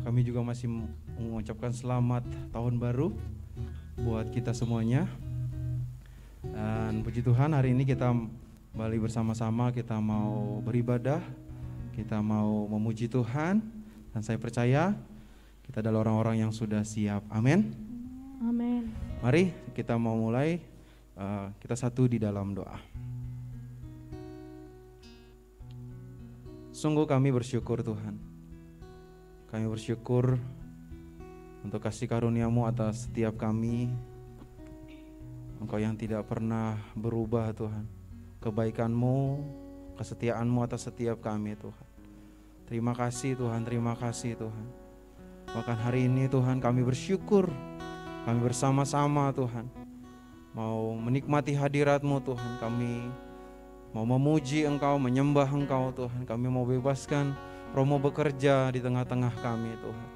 Kami juga masih mengucapkan selamat tahun baru buat kita semuanya. Dan puji Tuhan, hari ini kita kembali bersama-sama, kita mau beribadah, kita mau memuji Tuhan. Dan saya percaya kita adalah orang-orang yang sudah siap. Amin. Amin. Mari kita mau mulai, kita satu di dalam doa. Sungguh kami bersyukur Tuhan. Kami bersyukur untuk kasih karunia-Mu atas setiap kami. Engkau yang tidak pernah berubah Tuhan. Kebaikan-Mu, kesetiaan-Mu atas setiap kami Tuhan. Terima kasih Tuhan, terima kasih Tuhan. Bahkan hari ini Tuhan kami bersyukur, kami bersama-sama Tuhan mau menikmati hadirat-Mu Tuhan. Kami mau memuji Engkau, menyembah Engkau Tuhan. Kami mau bebaskan Roh-Mu bekerja di tengah-tengah kami Tuhan.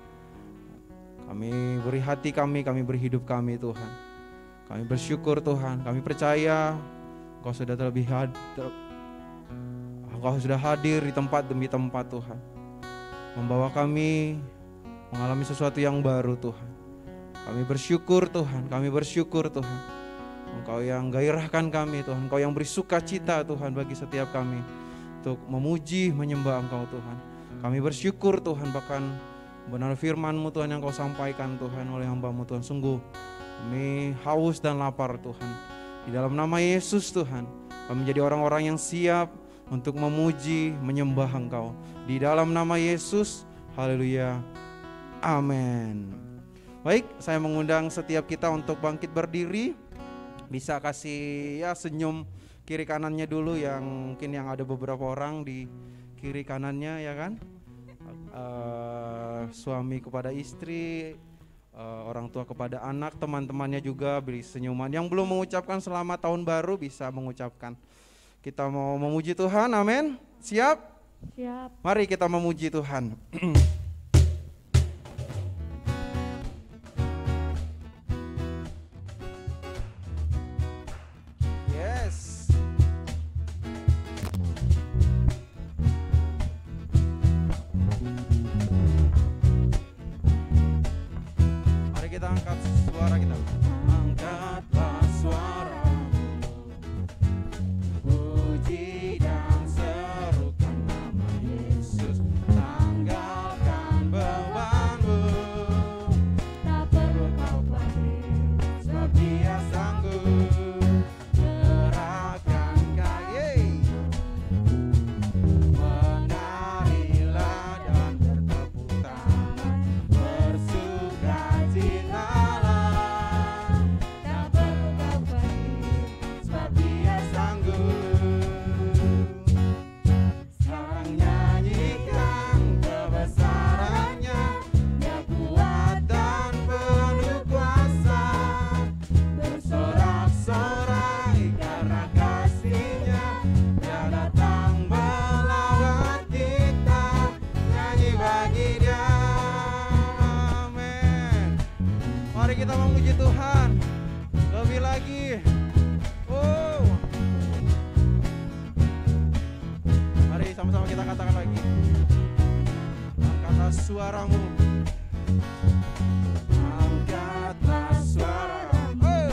Kami beri hati kami beri hidup kami Tuhan. Kami bersyukur Tuhan, kami percaya Engkau sudah Engkau sudah hadir di tempat demi tempat Tuhan. Membawa kami mengalami sesuatu yang baru Tuhan. Kami bersyukur Tuhan, kami bersyukur Tuhan. Engkau yang gairahkan kami Tuhan, Engkau yang beri sukacita Tuhan bagi setiap kami untuk memuji, menyembah Engkau Tuhan. Kami bersyukur Tuhan, bahkan benar firman-Mu Tuhan yang Kau sampaikan Tuhan oleh hamba-Mu Tuhan. Sungguh kami haus dan lapar Tuhan. Di dalam nama Yesus Tuhan, kami menjadi orang-orang yang siap untuk memuji, menyembah Engkau. Di dalam nama Yesus, haleluya, amin. Baik, saya mengundang setiap kita untuk bangkit berdiri. Bisa kasih senyum kiri kanannya dulu, yang mungkin yang ada beberapa orang di kiri kanannya ya kan. Suami kepada istri, orang tua kepada anak, teman-temannya juga beri senyuman. Yang belum mengucapkan selamat tahun baru bisa mengucapkan. Kita mau memuji Tuhan, amin. Siap? Siap. Mari kita memuji Tuhan. Yes. Mari kita angkat suara kita. Angkatlah suara. Puji dan serukan nama Yesus. Tanggalkan bebanmu. Tak perlu kau khawatir, Sebab Dia sanggup. Gerakkan kaki. Menarilah dan bertepuk tangan. Bersukacitalah. tak perlu kau khawatir. Sebab Dia sanggup. Sekarang nyanyikan kebesarannya. Dia kuat dan penuh kuasa. Bersorak-sorai karena kasih-Nya. Dia datang melawat kita. Nyanyi bagi Dia. Amin. Mari kita memuji Tuhan lebih lagi. Oh. Mari sama-sama kita katakan lagi. Angkatlah suaramu. Angkatlah suaramu. Oh.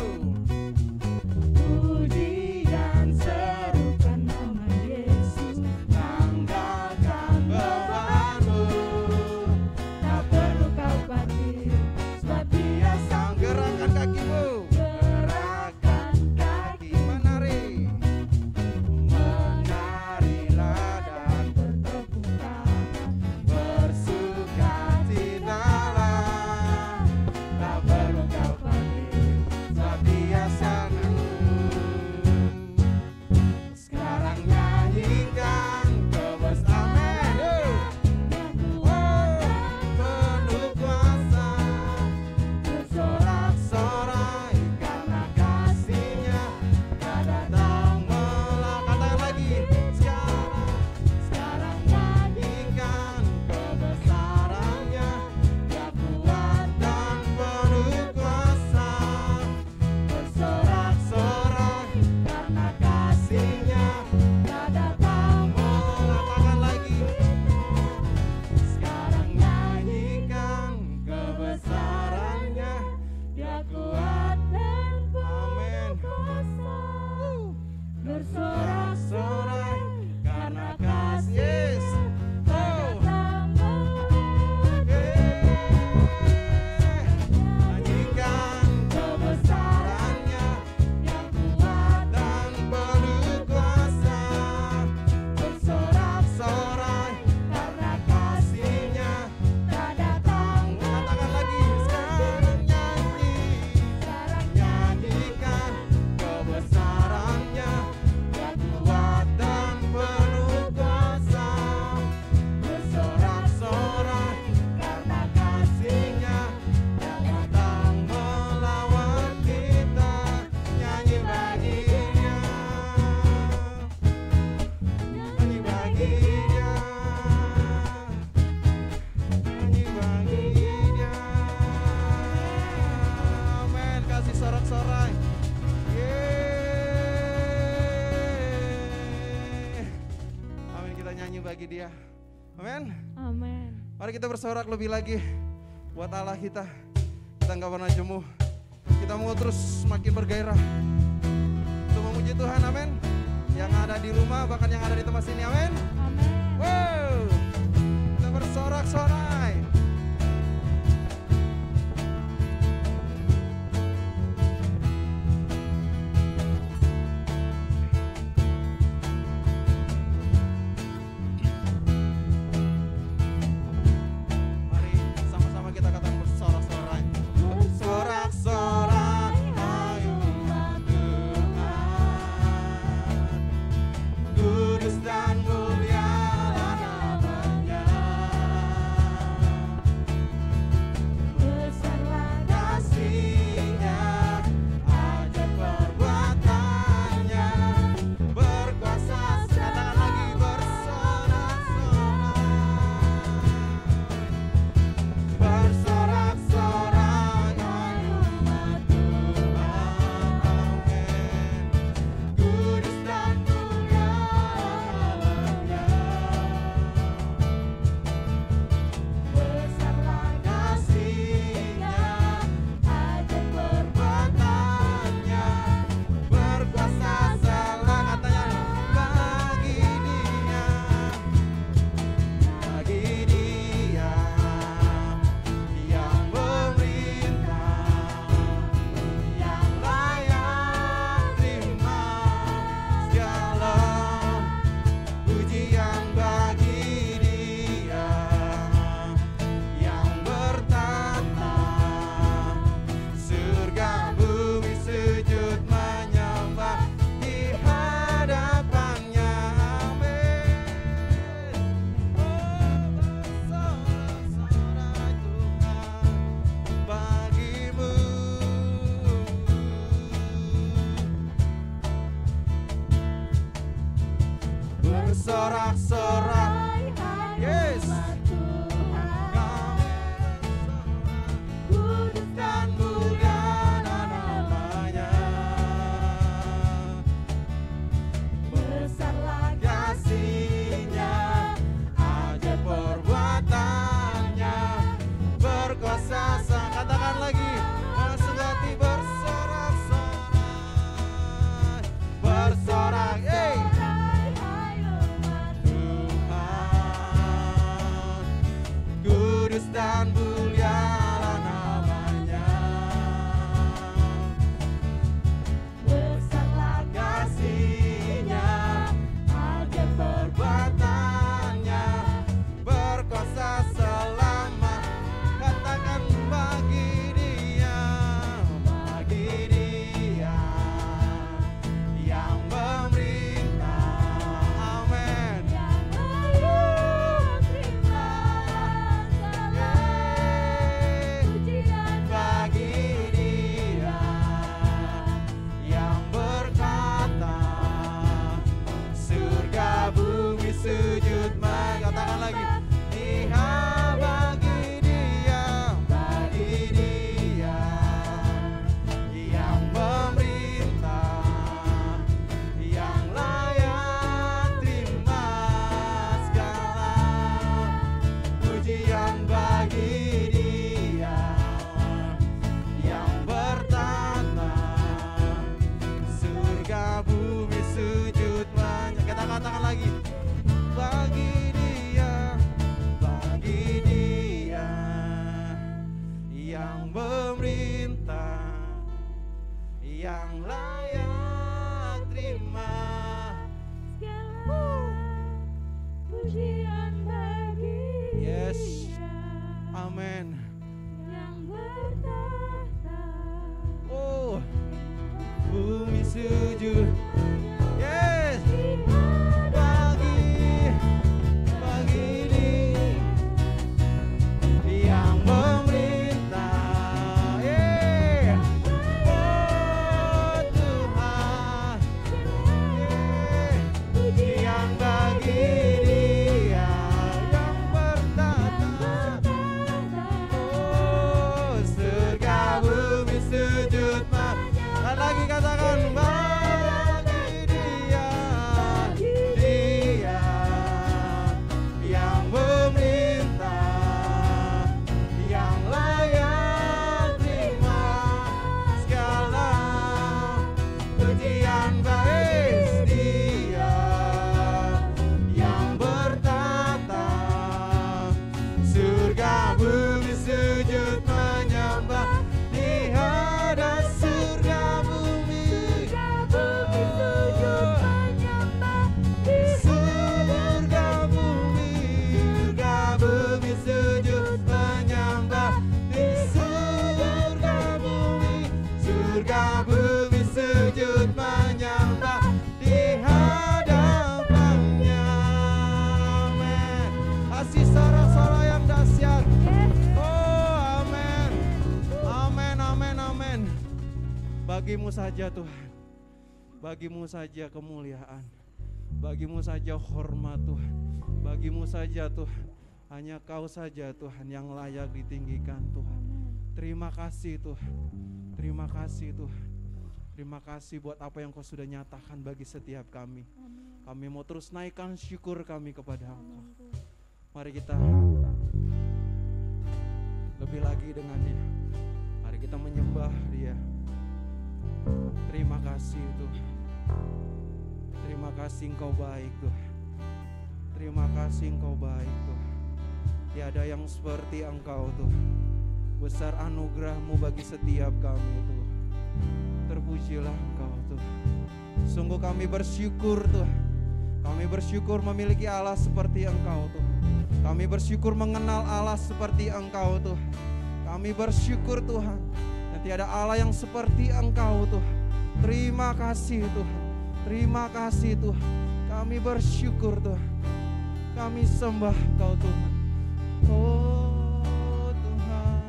Puji dan serukan nama Yesus. Tanggalkan bebanmu. Tak perlu kau khawatir, sebab Dia sang gerakkan kakimu. gerakan kaki. Menari. Menarilah dan Bertepuk tangan, bersukacitalah. bagi dia. Amin. Amin. Mari kita bersorak lebih lagi buat Allah kita. Kita nggak pernah jemu. Kita mau terus semakin bergairah untuk memuji Tuhan. Amin. Yang ada di rumah, bahkan yang ada di tempat sini. Amin. Amin. Wow. Kita bersorak-sorai. Mari sama-sama kita katakan bersorak-sorai. Bersorak-sorai, ayo umat Tuhan. Kudus dan mulialah namanya. Besarlah Kasih-Nya, ajaib perbuatannya, berkuasa. Katakan lagi bersorak-sorai. Bersorak-sorai, ayo umat Tuhan. Amin. Kudus dan mulialah namanya. besarlah Kasih-Nya, ajaib perbuatannya, berkuasa salah katanya bagi dia, yang memerintah, yang layak terima segala pujian bagi dia, yang bertata surga bumi sujud menyembah di hadapannya. Amin. Oh, bersorak-sorai Tuhan bagimu. Bersorak-sorai, yes. Kudus dan mulia namanya. besarlah Kasih-Nya, ajaib perbuatannya, berkuasa. Katakan lagi, langsung hati bersorak-sorai. Bersorak, hey. Tuhan, kudus dan mulialah namanya. besarlah Kasih-Nya, ajaib perbuatannya, berkuasa selama. Katakan bagi dia, yang memerintah. Amin. yang layak terima segala pujian Bagi dia yang berkata surga bumi sujud katakan lagi bagi dia yang memerintah, yang layak terima segala pujian bagi dia yang bertata surga bumi sujud katakan lagi bagi dia yang memerintah, yang layak terima. segala pujian bagi Yes. Dia Amin. yang bertahta Oh, bumi sujud. Yes. Bagi dia yang memerintah. Yeah. Oh Tuhan. Yeah. Pujian bagi dia yang bertata. Oh, surga bumi sujud. Dan lagi katakan bagi Bagimu saja Tuhan, bagimu saja kemuliaan, bagimu saja hormat Tuhan, bagimu saja Tuhan. Hanya Kau saja Tuhan yang layak ditinggikan Tuhan. Terima kasih Tuhan, terima kasih Tuhan. Terima kasih buat apa yang Kau sudah nyatakan bagi setiap kami. Kami mau terus naikkan syukur kami kepada Engkau. Mari kita lebih lagi dengan Dia. Mari kita menyembah Dia. Terima kasih Tuhan. Terima kasih Engkau baik Tuhan. Terima kasih Engkau baik Tuhan. Tiada yang seperti Engkau Tuhan. Besar anugerah-Mu bagi setiap kami Tuhan. Terpujilah Engkau Tuhan. Sungguh kami bersyukur Tuhan. Kami bersyukur memiliki Allah seperti Engkau Tuhan. Kami bersyukur mengenal Allah seperti Engkau Tuhan. Kami bersyukur Tuhan. Dan tiada Allah yang seperti Engkau Tuhan. Terima kasih Tuhan. Terima kasih Tuhan. Kami bersyukur Tuhan. Kami sembah Engkau Tuhan. Oh Tuhan,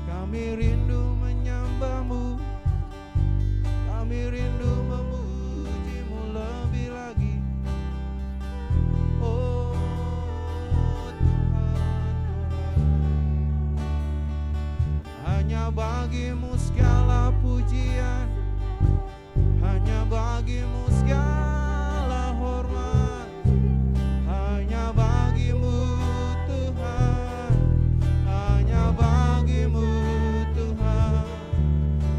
kami rindu menyembah-Mu. Kami rindu memuji-Mu lebih lagi. Oh Tuhan, hanya bagi-Mu segala pujian, hanya bagi-Mu segala hormat, hanya bagi-Mu Tuhan, hanya bagi-Mu Tuhan.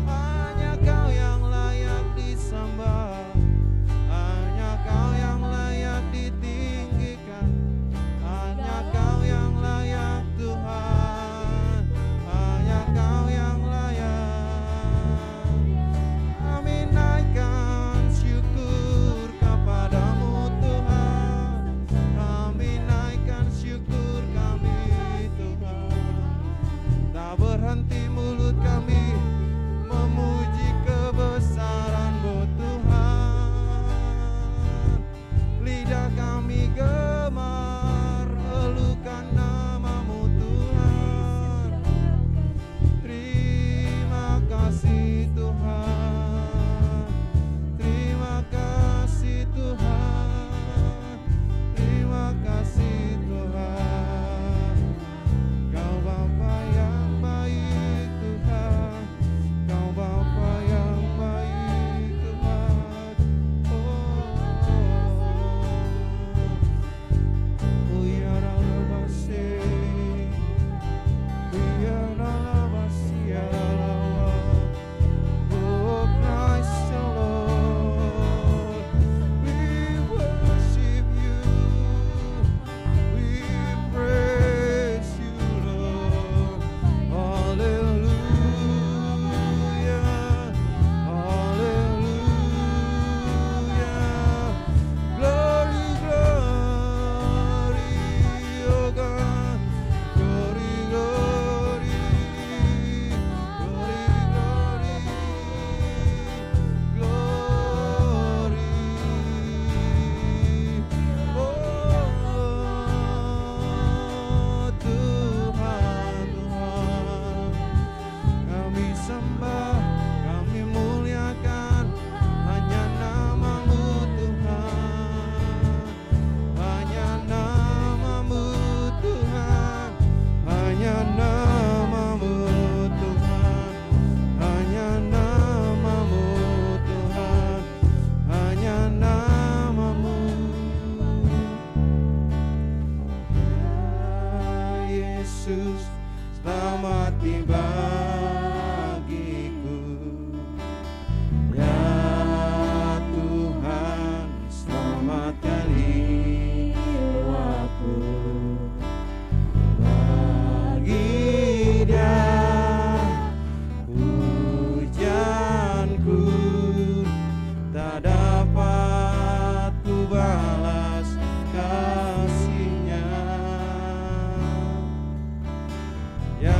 Hanya Kau yang layak disembah, hanya Kau yang layak ditinggikan, hanya Kau yang layak Tuhan, hanya Kau yang layak. Kami naikkan syukur kepadamu Tuhan, kami naikkan syukur kami Tuhan. Tak berhenti mulut kami memuji kebesaran-Mu Tuhan. Lidah kami gemar elukan nama-Mu Tuhan. Terima kasih Tuhan. Terima kasih Tuhan. Terima kasih Tuhan. Kau Bapa yang baik Tuhan. Kau Bapa yang baik Tuhan. Oh ya Rabbi, ya Rabbi, ya Allah. Oh Christ the Lord, we worship You, we praise You, Lord. Hallelujah, hallelujah. Glory, glory, oh God. Glory, glory, glory, glory, glory. Oh Tuhan, Tuhan, kami sembah, kami muliakan hanya nama-Mu Tuhan, hanya nama-Mu Tuhan, hanya nama-Mu Tuhan, hanya nama-Mu Tuhan, hanya nama-Mu. Ya Yesus, selamati bagiku. Ya Tuhan, selamatkan jiwaku. Bagi Dia pujianku tak dapat ku balas kasih-Nya. Ya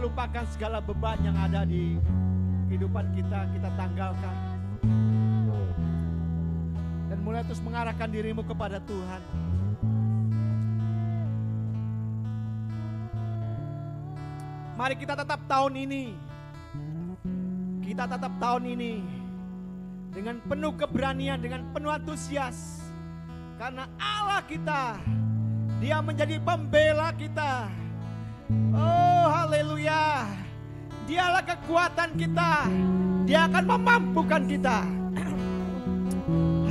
lupakan segala beban yang ada di kehidupan kita, kita tanggalkan. Dan mulai terus mengarahkan dirimu kepada Tuhan. Mari kita tetap tahun ini. Kita tetap tahun ini dengan penuh keberanian, dengan penuh antusias. Karena Allah kita, Dia menjadi pembela kita. Oh haleluya. Dialah kekuatan kita. Dia akan memampukan kita.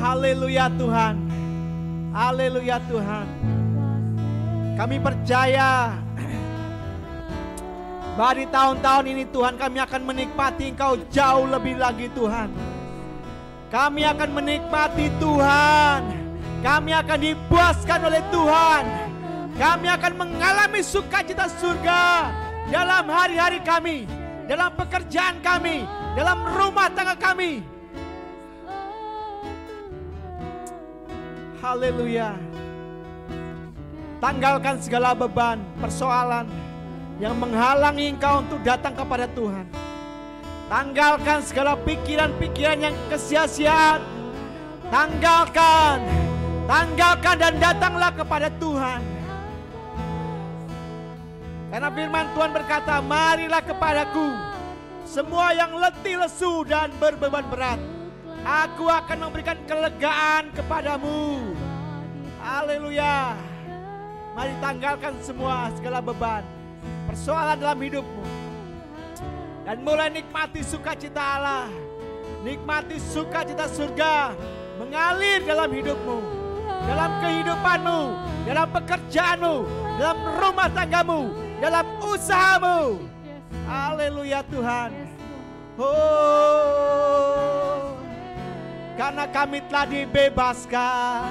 Haleluya Tuhan. Haleluya Tuhan. Kami percaya bahwa di tahun-tahun ini Tuhan kami akan menikmati Engkau jauh lebih lagi Tuhan. Kami akan menikmati Tuhan. Kami akan dipuaskan oleh Tuhan. Kami akan mengalami sukacita surga dalam hari-hari kami, dalam pekerjaan kami, dalam rumah tangga kami. Haleluya. Tanggalkan segala beban, persoalan yang menghalangi engkau untuk datang kepada Tuhan. Tanggalkan segala pikiran-pikiran yang kesia-siaan. Tanggalkan dan datanglah kepada Tuhan. Karena firman Tuhan berkata, marilah kepadaku semua yang letih lesu dan berbeban berat. Aku akan memberikan kelegaan kepadamu. Haleluya. Mari tanggalkan semua segala beban, persoalan dalam hidupmu. Dan mulai nikmati sukacita Allah. Nikmati sukacita surga mengalir dalam hidupmu, dalam kehidupanmu, dalam pekerjaanmu, dalam rumah tanggamu, dalam usahamu. Haleluya Tuhan. Oh, karena kami telah dibebaskan,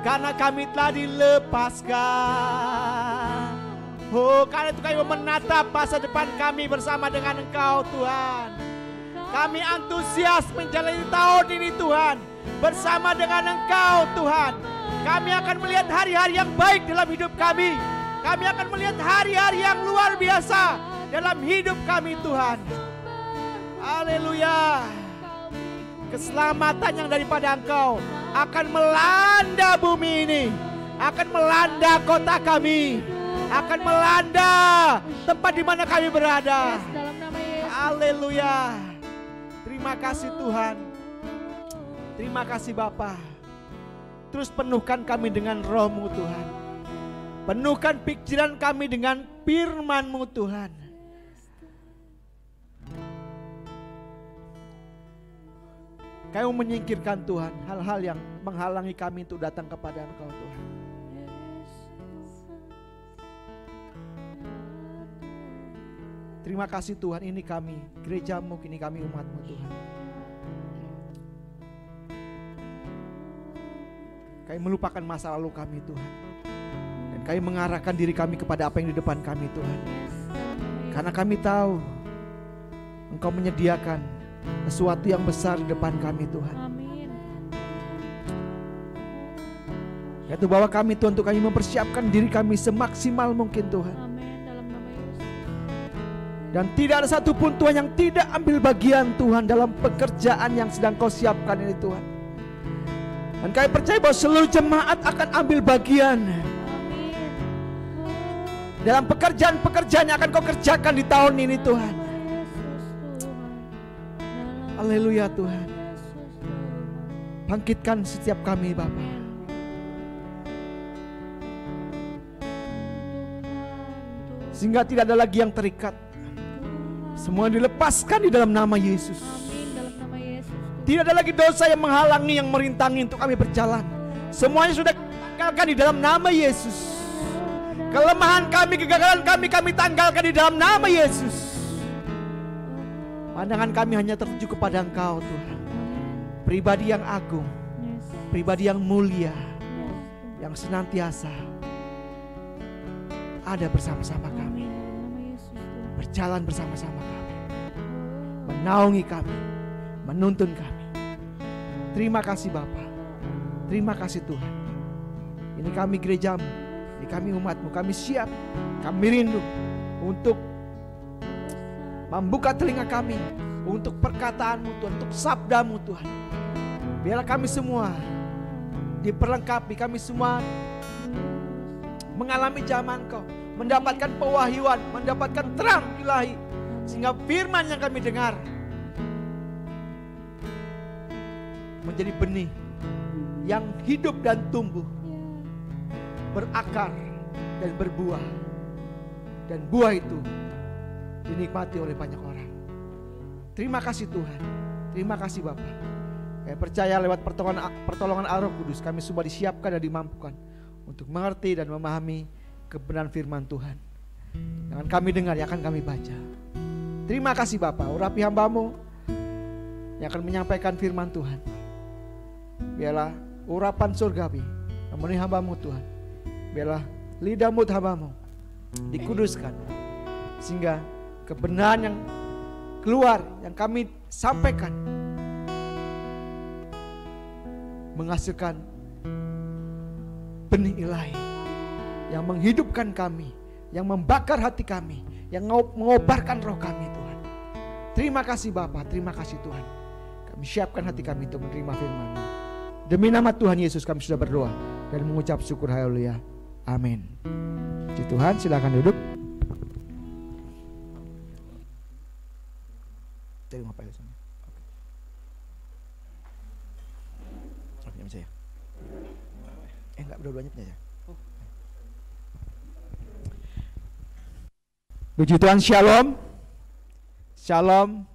karena kami telah dilepaskan. Oh, karena itu kami menatap masa depan kami bersama dengan Engkau Tuhan. Kami antusias menjalani tahun ini Tuhan, bersama dengan Engkau Tuhan. Kami akan melihat hari-hari yang baik dalam hidup kami. Kami akan melihat hari-hari yang luar biasa dalam hidup kami Tuhan. Haleluya. Keselamatan yang daripada Engkau akan melanda bumi ini, akan melanda kota kami, akan melanda tempat di mana kami berada. Dalam nama Yesus. Haleluya. Terima kasih Tuhan. Terima kasih Bapa. Terus penuhkan kami dengan Roh-Mu Tuhan. Penuhkan pikiran kami dengan firman-Mu Tuhan. Kami menyingkirkan Tuhan hal-hal yang menghalangi kami untuk datang kepada Engkau Tuhan. Terima kasih Tuhan, ini kami, gereja-Mu, ini kami umat-Mu Tuhan. Kami melupakan masa lalu kami Tuhan. Dan kami mengarahkan diri kami kepada apa yang di depan kami Tuhan. Karena kami tahu Engkau menyediakan sesuatu yang besar di depan kami Tuhan. Amin. Yaitu bahwa kami Tuhan, untuk kami mempersiapkan diri kami semaksimal mungkin Tuhan. Amin. Dalam nama Yesus. Dan tidak ada satupun Tuhan yang tidak ambil bagian Tuhan dalam pekerjaan yang sedang Kau siapkan ini Tuhan. Dan kami percaya bahwa seluruh jemaat akan ambil bagian Amin. dalam pekerjaan-pekerjaan yang akan Kau kerjakan di tahun ini Tuhan. Haleluya Tuhan. Bangkitkan setiap kami Bapa. Sehingga tidak ada lagi yang terikat. Semua dilepaskan di dalam nama Yesus. Amin. Dalam nama Yesus. Tidak ada lagi dosa yang menghalangi, yang merintangi untuk kami berjalan. Semuanya sudah tanggalkan di dalam nama Yesus. Kelemahan kami, kegagalan kami tanggalkan di dalam nama Yesus. Pandangan kami hanya tertuju kepada Engkau Tuhan. Pribadi yang agung, pribadi yang mulia, yang senantiasa ada bersama-sama kami, berjalan bersama-sama kami, menaungi kami, menuntun kami. Terima kasih Bapa, terima kasih Tuhan. Ini kami gereja-Mu, ini kami umat-Mu, kami siap, kami rindu untuk membuka telinga kami untuk perkataan-Mu Tuhan, untuk sabda-Mu Tuhan. Biarlah kami semua diperlengkapi, kami semua mengalami zaman Kau, mendapatkan pewahyuan, mendapatkan terang ilahi, sehingga firman yang kami dengar menjadi benih yang hidup dan tumbuh, berakar dan berbuah, dan buah itu dinikmati oleh banyak orang. Terima kasih Tuhan, terima kasih Bapa. Kami percaya lewat pertolongan Roh Kudus kami semua disiapkan dan dimampukan untuk mengerti dan memahami kebenaran firman Tuhan. Yang kami dengar, yang akan kami baca. Terima kasih Bapa, urapi hamba-Mu yang akan menyampaikan firman Tuhan. Biarlah urapan surgawi memenuhi hamba-Mu Tuhan. Biarlah lidah mulut hamba-Mu dikuduskan, sehingga kebenaran yang keluar, yang kami sampaikan, menghasilkan benih ilahi yang menghidupkan kami, yang membakar hati kami, yang mengobarkan roh kami Tuhan. Terima kasih Bapa, terima kasih Tuhan. Kami siapkan hati kami untuk menerima firman-Mu. Demi nama Tuhan Yesus kami sudah berdoa dan mengucap syukur, haleluya, amin. Puji Tuhan, silakan duduk. Terima kasih. Punya saya. Enggak, berdua-duanya punya saya. Puji Tuhan, shalom. Shalom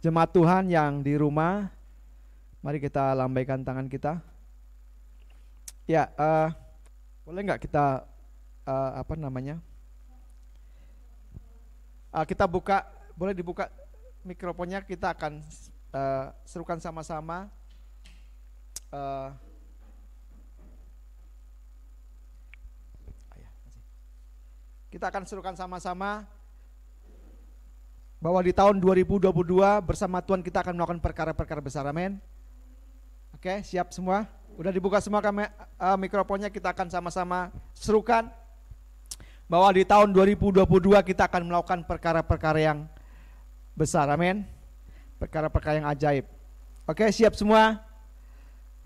jemaat Tuhan yang di rumah. Mari kita lambaikan tangan kita. Ya, boleh nggak kita kita buka, boleh dibuka mikrofonnya, kita akan serukan sama-sama. Kita akan serukan sama-sama bahwa di tahun 2022 bersama Tuhan kita akan melakukan perkara-perkara besar, amin. Oke, siap semua? Udah dibuka semua mikrofonnya, kita akan sama-sama serukan bahwa di tahun 2022 kita akan melakukan perkara-perkara yang besar, amin. Perkara-perkara yang ajaib. Oke, siap semua?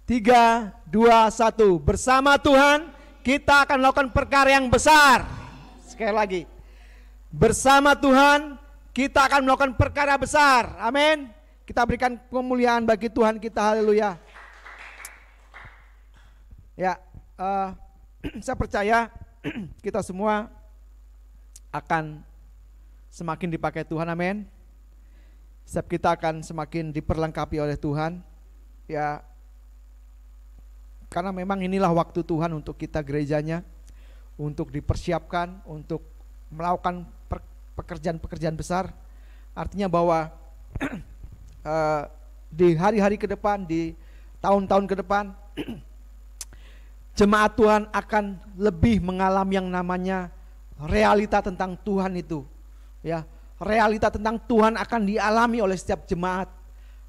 3, 2, 1. Bersama Tuhan kita akan melakukan perkara yang besar. Sekali lagi, bersama Tuhan kita akan melakukan perkara besar, amin. Kita berikan kemuliaan bagi Tuhan kita, haleluya. Ya, saya percaya kita semua akan semakin dipakai Tuhan, amin. Setiap kita akan semakin diperlengkapi oleh Tuhan, ya. Karena memang inilah waktu Tuhan untuk kita gerejanya, untuk dipersiapkan, untuk melakukan pekerjaan-pekerjaan besar. Artinya bahwa di hari-hari ke depan, di tahun-tahun ke depan, jemaat Tuhan akan lebih mengalami yang namanya realita tentang Tuhan itu. Ya, realita tentang Tuhan akan dialami oleh setiap jemaat.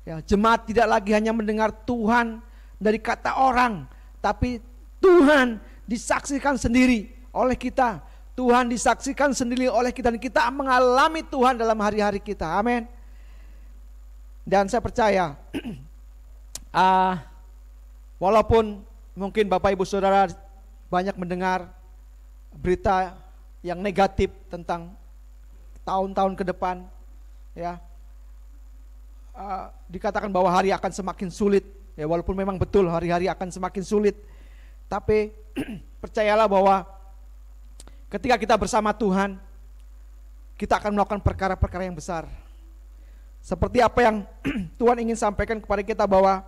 Ya, jemaat tidak lagi hanya mendengar Tuhan dari kata orang, tapi Tuhan disaksikan sendiri oleh kita. Tuhan disaksikan sendiri oleh kita, dan kita mengalami Tuhan dalam hari-hari kita, amin. Dan saya percaya walaupun mungkin Bapak Ibu Saudara banyak mendengar berita yang negatif tentang tahun-tahun ke depan, ya, dikatakan bahwa hari akan semakin sulit, ya, walaupun memang betul hari-hari akan semakin sulit, tapi percayalah bahwa ketika kita bersama Tuhan, kita akan melakukan perkara-perkara yang besar. Seperti apa yang Tuhan ingin sampaikan kepada kita, bahwa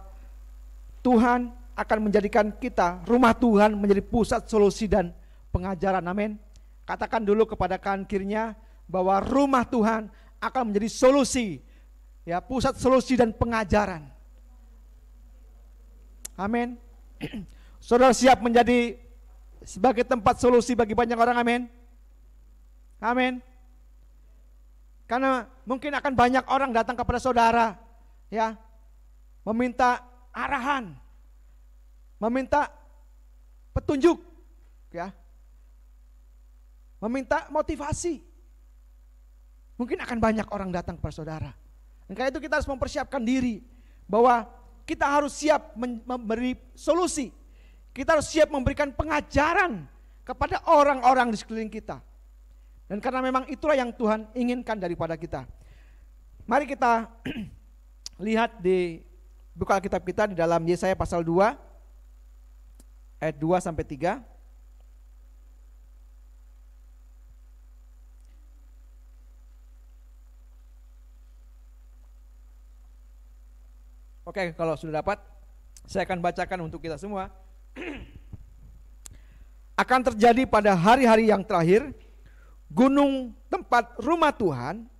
Tuhan akan menjadikan kita, rumah Tuhan, menjadi pusat solusi dan pengajaran, amin. Katakan dulu kepada kanan kirinya bahwa rumah Tuhan akan menjadi solusi, ya, pusat solusi dan pengajaran, amin. Saudara siap menjadi sebagai tempat solusi bagi banyak orang, amin. Amin. Karena mungkin akan banyak orang datang kepada saudara, ya, meminta arahan, meminta petunjuk, ya, meminta motivasi. mungkin akan banyak orang datang kepada saudara. Dan karena itu kita harus mempersiapkan diri bahwa kita harus siap memberi solusi. Kita harus siap memberikan pengajaran kepada orang-orang di sekeliling kita. Dan karena memang itulah yang Tuhan inginkan daripada kita. Mari kita lihat di buku Alkitab kita di dalam Yesaya pasal 2 ayat 2 sampai 3. Oke, kalau sudah dapat, saya akan bacakan untuk kita semua. Akan terjadi pada hari-hari yang terakhir, gunung tempat rumah Tuhan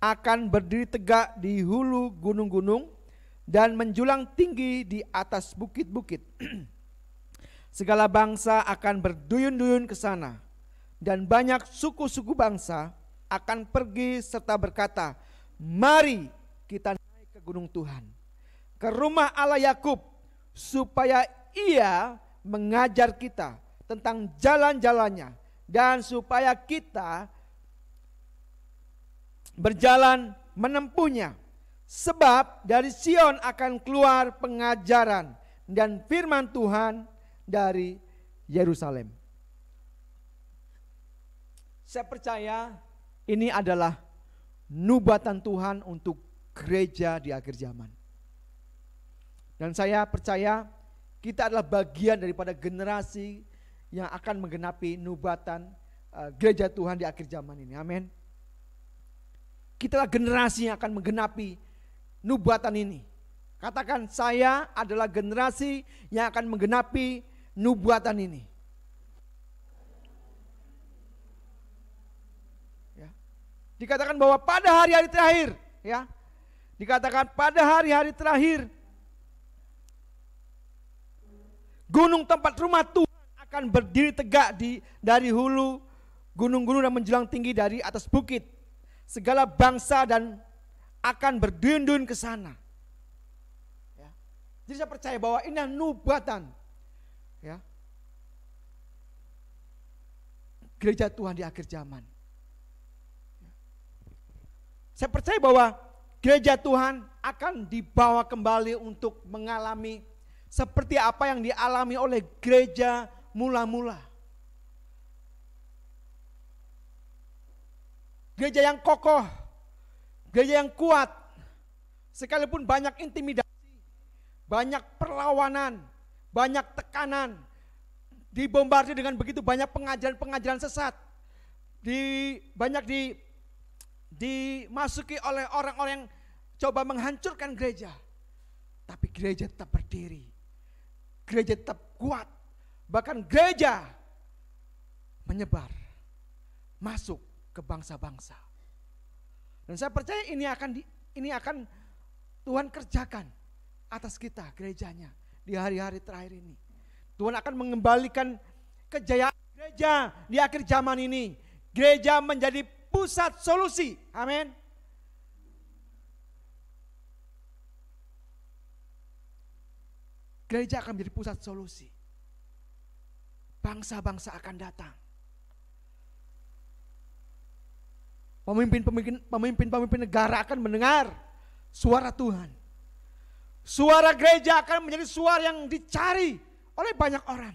akan berdiri tegak di hulu gunung-gunung dan menjulang tinggi di atas bukit-bukit. Segala bangsa akan berduyun-duyun ke sana, dan banyak suku-suku bangsa akan pergi serta berkata, mari kita naik ke gunung Tuhan, ke rumah Allah Yakub, supaya Ia mengajar kita tentang jalan-jalannya, dan supaya kita berjalan menempuhnya. Sebab dari Sion akan keluar pengajaran dan firman Tuhan dari Yerusalem. Saya percaya ini adalah nubuatan Tuhan untuk gereja di akhir zaman. Dan saya percaya kita adalah bagian daripada generasi yang akan menggenapi nubuatan gereja Tuhan di akhir zaman ini. Amin. Kita adalah generasi yang akan menggenapi nubuatan ini. Katakan, saya adalah generasi yang akan menggenapi nubuatan ini. Ya. Dikatakan bahwa pada hari-hari terakhir, ya. Dikatakan pada hari-hari terakhir, gunung tempat rumah Tuhan akan berdiri tegak dari hulu gunung-gunung dan menjulang tinggi dari atas bukit. Segala bangsa dan akan berduyun-duyun ke sana. Ya. Jadi saya percaya bahwa ini nubuatan. Ya. Gereja Tuhan di akhir zaman. Ya. Saya percaya bahwa gereja Tuhan akan dibawa kembali untuk mengalami seperti apa yang dialami oleh gereja mula-mula. Gereja yang kokoh, gereja yang kuat, sekalipun banyak intimidasi, banyak perlawanan, banyak tekanan, dibombardir dengan begitu banyak pengajaran-pengajaran sesat, banyak dimasuki oleh orang-orang yang coba menghancurkan gereja. Tapi gereja tetap berdiri, gereja tetap kuat, bahkan gereja menyebar, masuk ke bangsa-bangsa. Dan saya percaya ini akan Tuhan kerjakan atas kita gerejanya di hari-hari terakhir ini. Tuhan akan mengembalikan kejayaan gereja di akhir zaman ini. Gereja menjadi pusat solusi. Amin. Gereja akan menjadi pusat solusi. Bangsa-bangsa akan datang. Pemimpin-pemimpin negara akan mendengar suara Tuhan. Suara gereja akan menjadi suara yang dicari oleh banyak orang.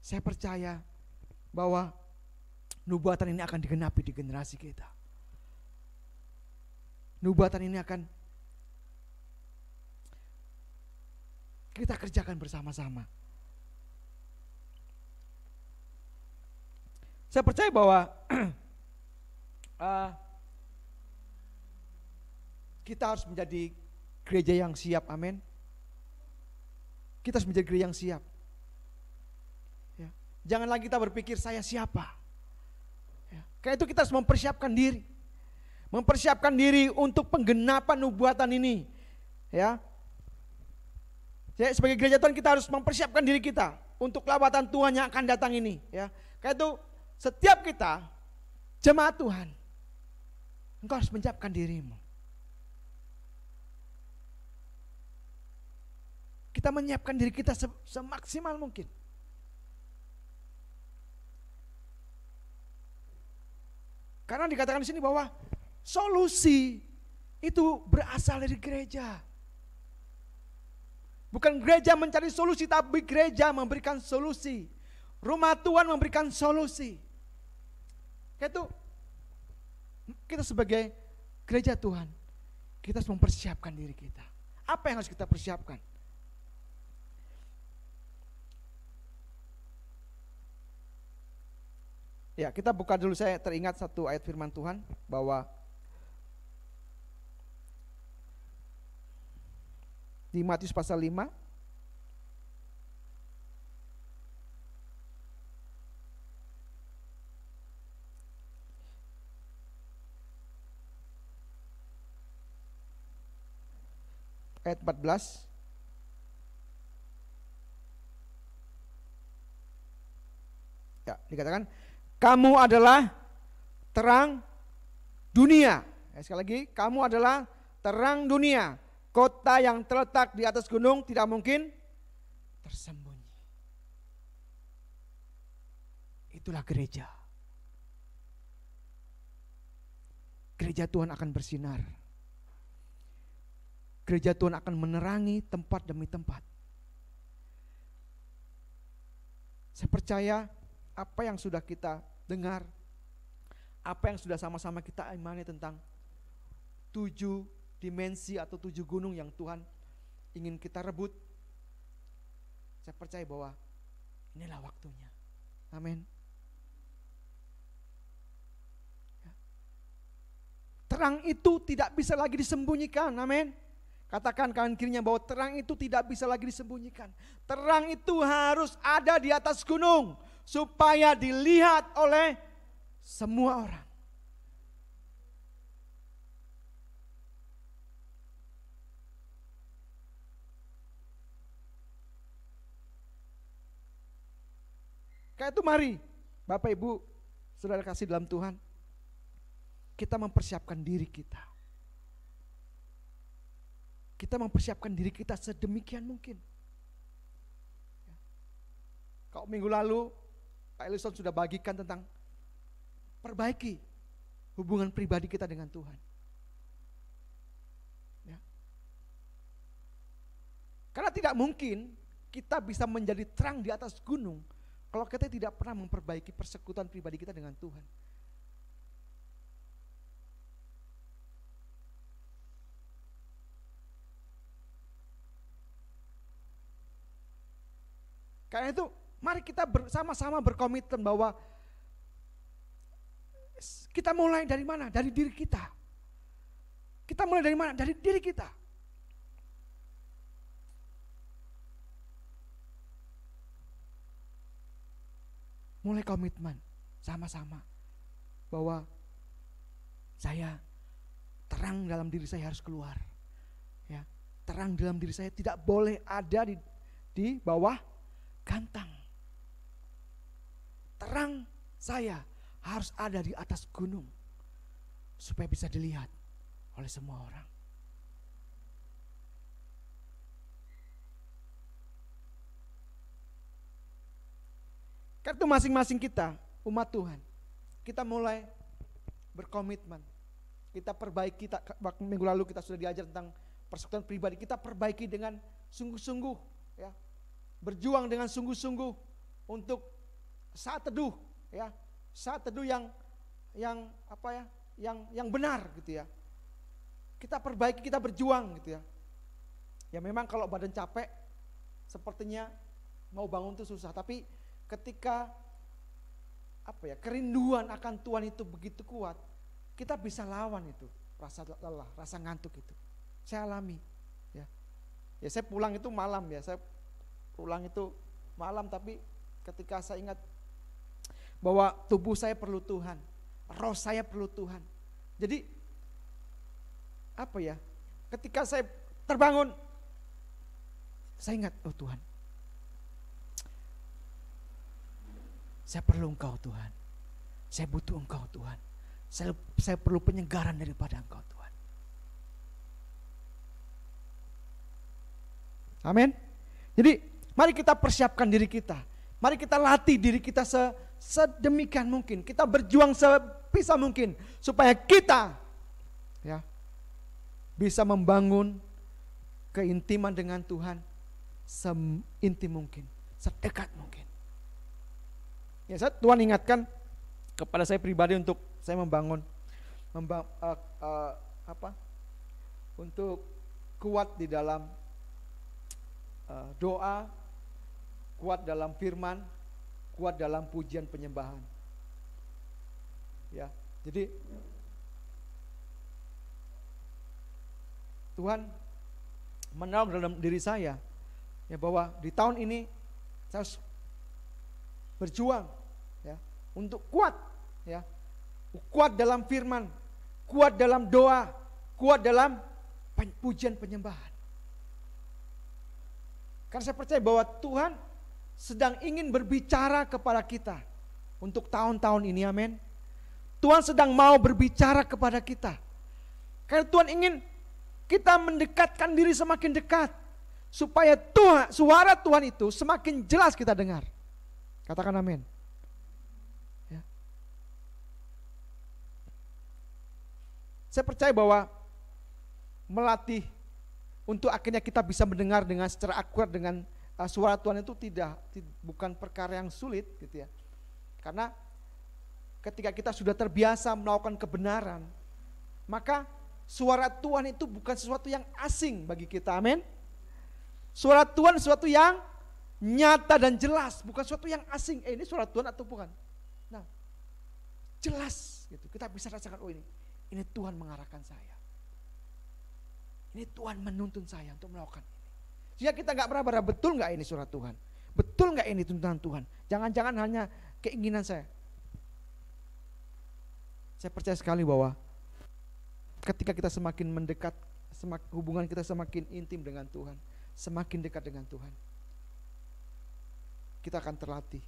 Saya percaya bahwa nubuatan ini akan digenapi di generasi kita. Nubuatan ini akan kita kerjakan bersama-sama. Saya percaya bahwa kita harus menjadi gereja yang siap, amin. Kita harus menjadi gereja yang siap. Ya. Jangan lagi kita berpikir saya siapa. Ya. Karena itu kita harus mempersiapkan diri. Mempersiapkan diri untuk penggenapan nubuatan ini. Ya. Jadi sebagai gereja Tuhan kita harus mempersiapkan diri kita untuk lawatan Tuhan yang akan datang ini. Ya. Karena itu setiap kita jemaat Tuhan, engkau harus menyiapkan dirimu. Kita menyiapkan diri kita semaksimal mungkin. Karena dikatakan di sini bahwa solusi itu berasal dari gereja. Bukan gereja mencari solusi, tapi gereja memberikan solusi. Rumah Tuhan memberikan solusi. Itu kita sebagai gereja Tuhan, kita harus mempersiapkan diri kita. Apa yang harus kita persiapkan? Ya, kita buka dulu, saya teringat satu ayat firman Tuhan bahwa di Matius pasal 5 ayat 14. Ya, dikatakan kamu adalah terang dunia. Ya, sekali lagi, kamu adalah terang dunia. Kota yang terletak di atas gunung tidak mungkin tersembunyi. Itulah gereja. Gereja Tuhan akan bersinar. Gereja Tuhan akan menerangi tempat demi tempat. Saya percaya apa yang sudah kita dengar, apa yang sudah sama-sama kita imani tentang 7 dimensi atau 7 gunung yang Tuhan ingin kita rebut, saya percaya bahwa inilah waktunya. Amin. Terang itu tidak bisa lagi disembunyikan. Amin. Katakan kanan kirinya bahwa terang itu tidak bisa lagi disembunyikan. Terang itu harus ada di atas gunung supaya dilihat oleh semua orang. Kayak itu mari Bapak Ibu, saudara kasih dalam Tuhan, kita mempersiapkan diri kita. Kita mempersiapkan diri kita sedemikian mungkin. Kalau minggu lalu Pak Ellison sudah bagikan tentang perbaiki hubungan pribadi kita dengan Tuhan. Ya. Karena tidak mungkin kita bisa menjadi terang di atas gunung kalau kita tidak pernah memperbaiki persekutuan pribadi kita dengan Tuhan. Karena itu mari kita bersama-sama berkomitmen bahwa kita mulai dari mana? Dari diri kita. Kita mulai dari mana? Dari diri kita. Mulai komitmen sama-sama bahwa saya terang dalam diri saya harus keluar. Ya, terang dalam diri saya tidak boleh ada di bawah gantang. Terang saya harus ada di atas gunung supaya bisa dilihat oleh semua orang. Karena itu masing-masing kita, umat Tuhan, kita mulai berkomitmen. Kita perbaiki, minggu lalu kita sudah diajar tentang persekutuan pribadi, kita perbaiki dengan sungguh-sungguh, ya. Berjuang dengan sungguh-sungguh untuk saat teduh, ya. Saat teduh yang benar gitu ya. Kita perbaiki, kita berjuang gitu ya. Ya memang kalau badan capek sepertinya mau bangun itu susah, tapi ketika kerinduan akan Tuhan itu begitu kuat, kita bisa lawan itu rasa lelah, rasa ngantuk itu. Saya alami, ya. Ya saya pulang itu malam ya, saya pulang itu malam, tapi ketika saya ingat bahwa tubuh saya perlu Tuhan, roh saya perlu Tuhan. Jadi ketika saya terbangun, saya ingat, oh Tuhan, saya perlu Engkau Tuhan, saya butuh Engkau Tuhan, saya perlu penyegaran daripada Engkau Tuhan. Amin. Jadi mari kita persiapkan diri kita, mari kita latih diri kita sedemikian mungkin, kita berjuang sebisa mungkin supaya kita ya bisa membangun keintiman dengan Tuhan seintim mungkin, sedekat mungkin. Ya, Tuhan ingatkan kepada saya pribadi untuk saya membangun untuk kuat di dalam doa, kuat dalam firman, kuat dalam pujian penyembahan. Ya, jadi Tuhan menolong dalam diri saya ya bahwa di tahun ini saya harus berjuang ya untuk kuat ya. Kuat dalam firman, kuat dalam doa, kuat dalam pujian penyembahan. Karena saya percaya bahwa Tuhan sedang ingin berbicara kepada kita untuk tahun-tahun ini, amin. Tuhan sedang mau berbicara kepada kita. Karena Tuhan ingin kita mendekatkan diri semakin dekat. Supaya Tuhan, suara Tuhan itu semakin jelas kita dengar. Katakan amin. Ya. Saya percaya bahwa melatih untuk akhirnya kita bisa mendengar dengan secara akurat dengan suara Tuhan itu bukan perkara yang sulit gitu ya. Karena ketika kita sudah terbiasa melakukan kebenaran, maka suara Tuhan itu bukan sesuatu yang asing bagi kita, amin. Suara Tuhan sesuatu yang nyata dan jelas, bukan sesuatu yang asing. Ini suara Tuhan atau bukan? Nah, jelas gitu. Kita bisa rasakan, oh ini Tuhan mengarahkan saya. Ini Tuhan menuntun saya untuk melakukan ini. Sehingga kita gak berapa, betul gak ini surat Tuhan? Betul gak ini tuntunan Tuhan? Jangan-jangan hanya keinginan saya. Saya percaya sekali bahwa ketika kita semakin mendekat, hubungan kita semakin intim dengan Tuhan, semakin dekat dengan Tuhan, kita akan terlatih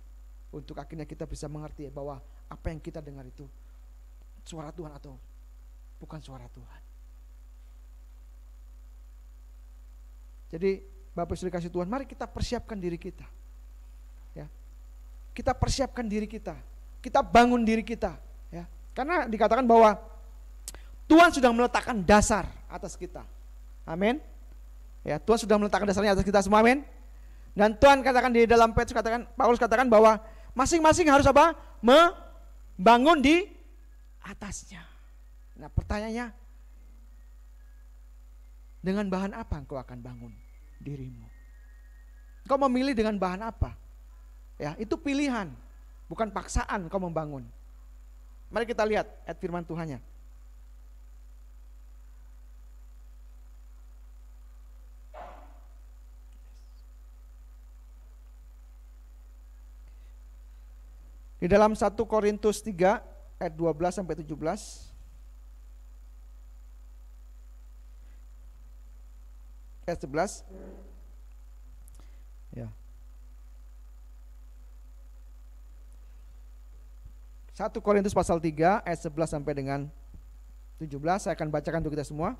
untuk akhirnya kita bisa mengerti bahwa apa yang kita dengar itu suara Tuhan atau bukan suara Tuhan. Jadi Bapak Ibu dikasih Tuhan, mari kita persiapkan diri kita. Ya. Kita persiapkan diri kita. Kita bangun diri kita, ya. Karena dikatakan bahwa Tuhan sudah meletakkan dasar atas kita. Amin. Ya, Tuhan sudah meletakkan dasarnya atas kita semua, amin. Dan Tuhan katakan di dalam Petrus Paulus katakan bahwa masing-masing harus apa? Membangun di atasnya. Nah, pertanyaannya, dengan bahan apa engkau akan bangun dirimu? Engkau memilih dengan bahan apa? Ya, itu pilihan, bukan paksaan engkau membangun. Mari kita lihat ayat firman Tuhannya. Di dalam 1 Korintus 3 ayat 12 sampai 17. Ayat 11. Ya. 1 Korintus pasal 3 ayat 11 sampai dengan 17. Saya akan bacakan untuk kita semua.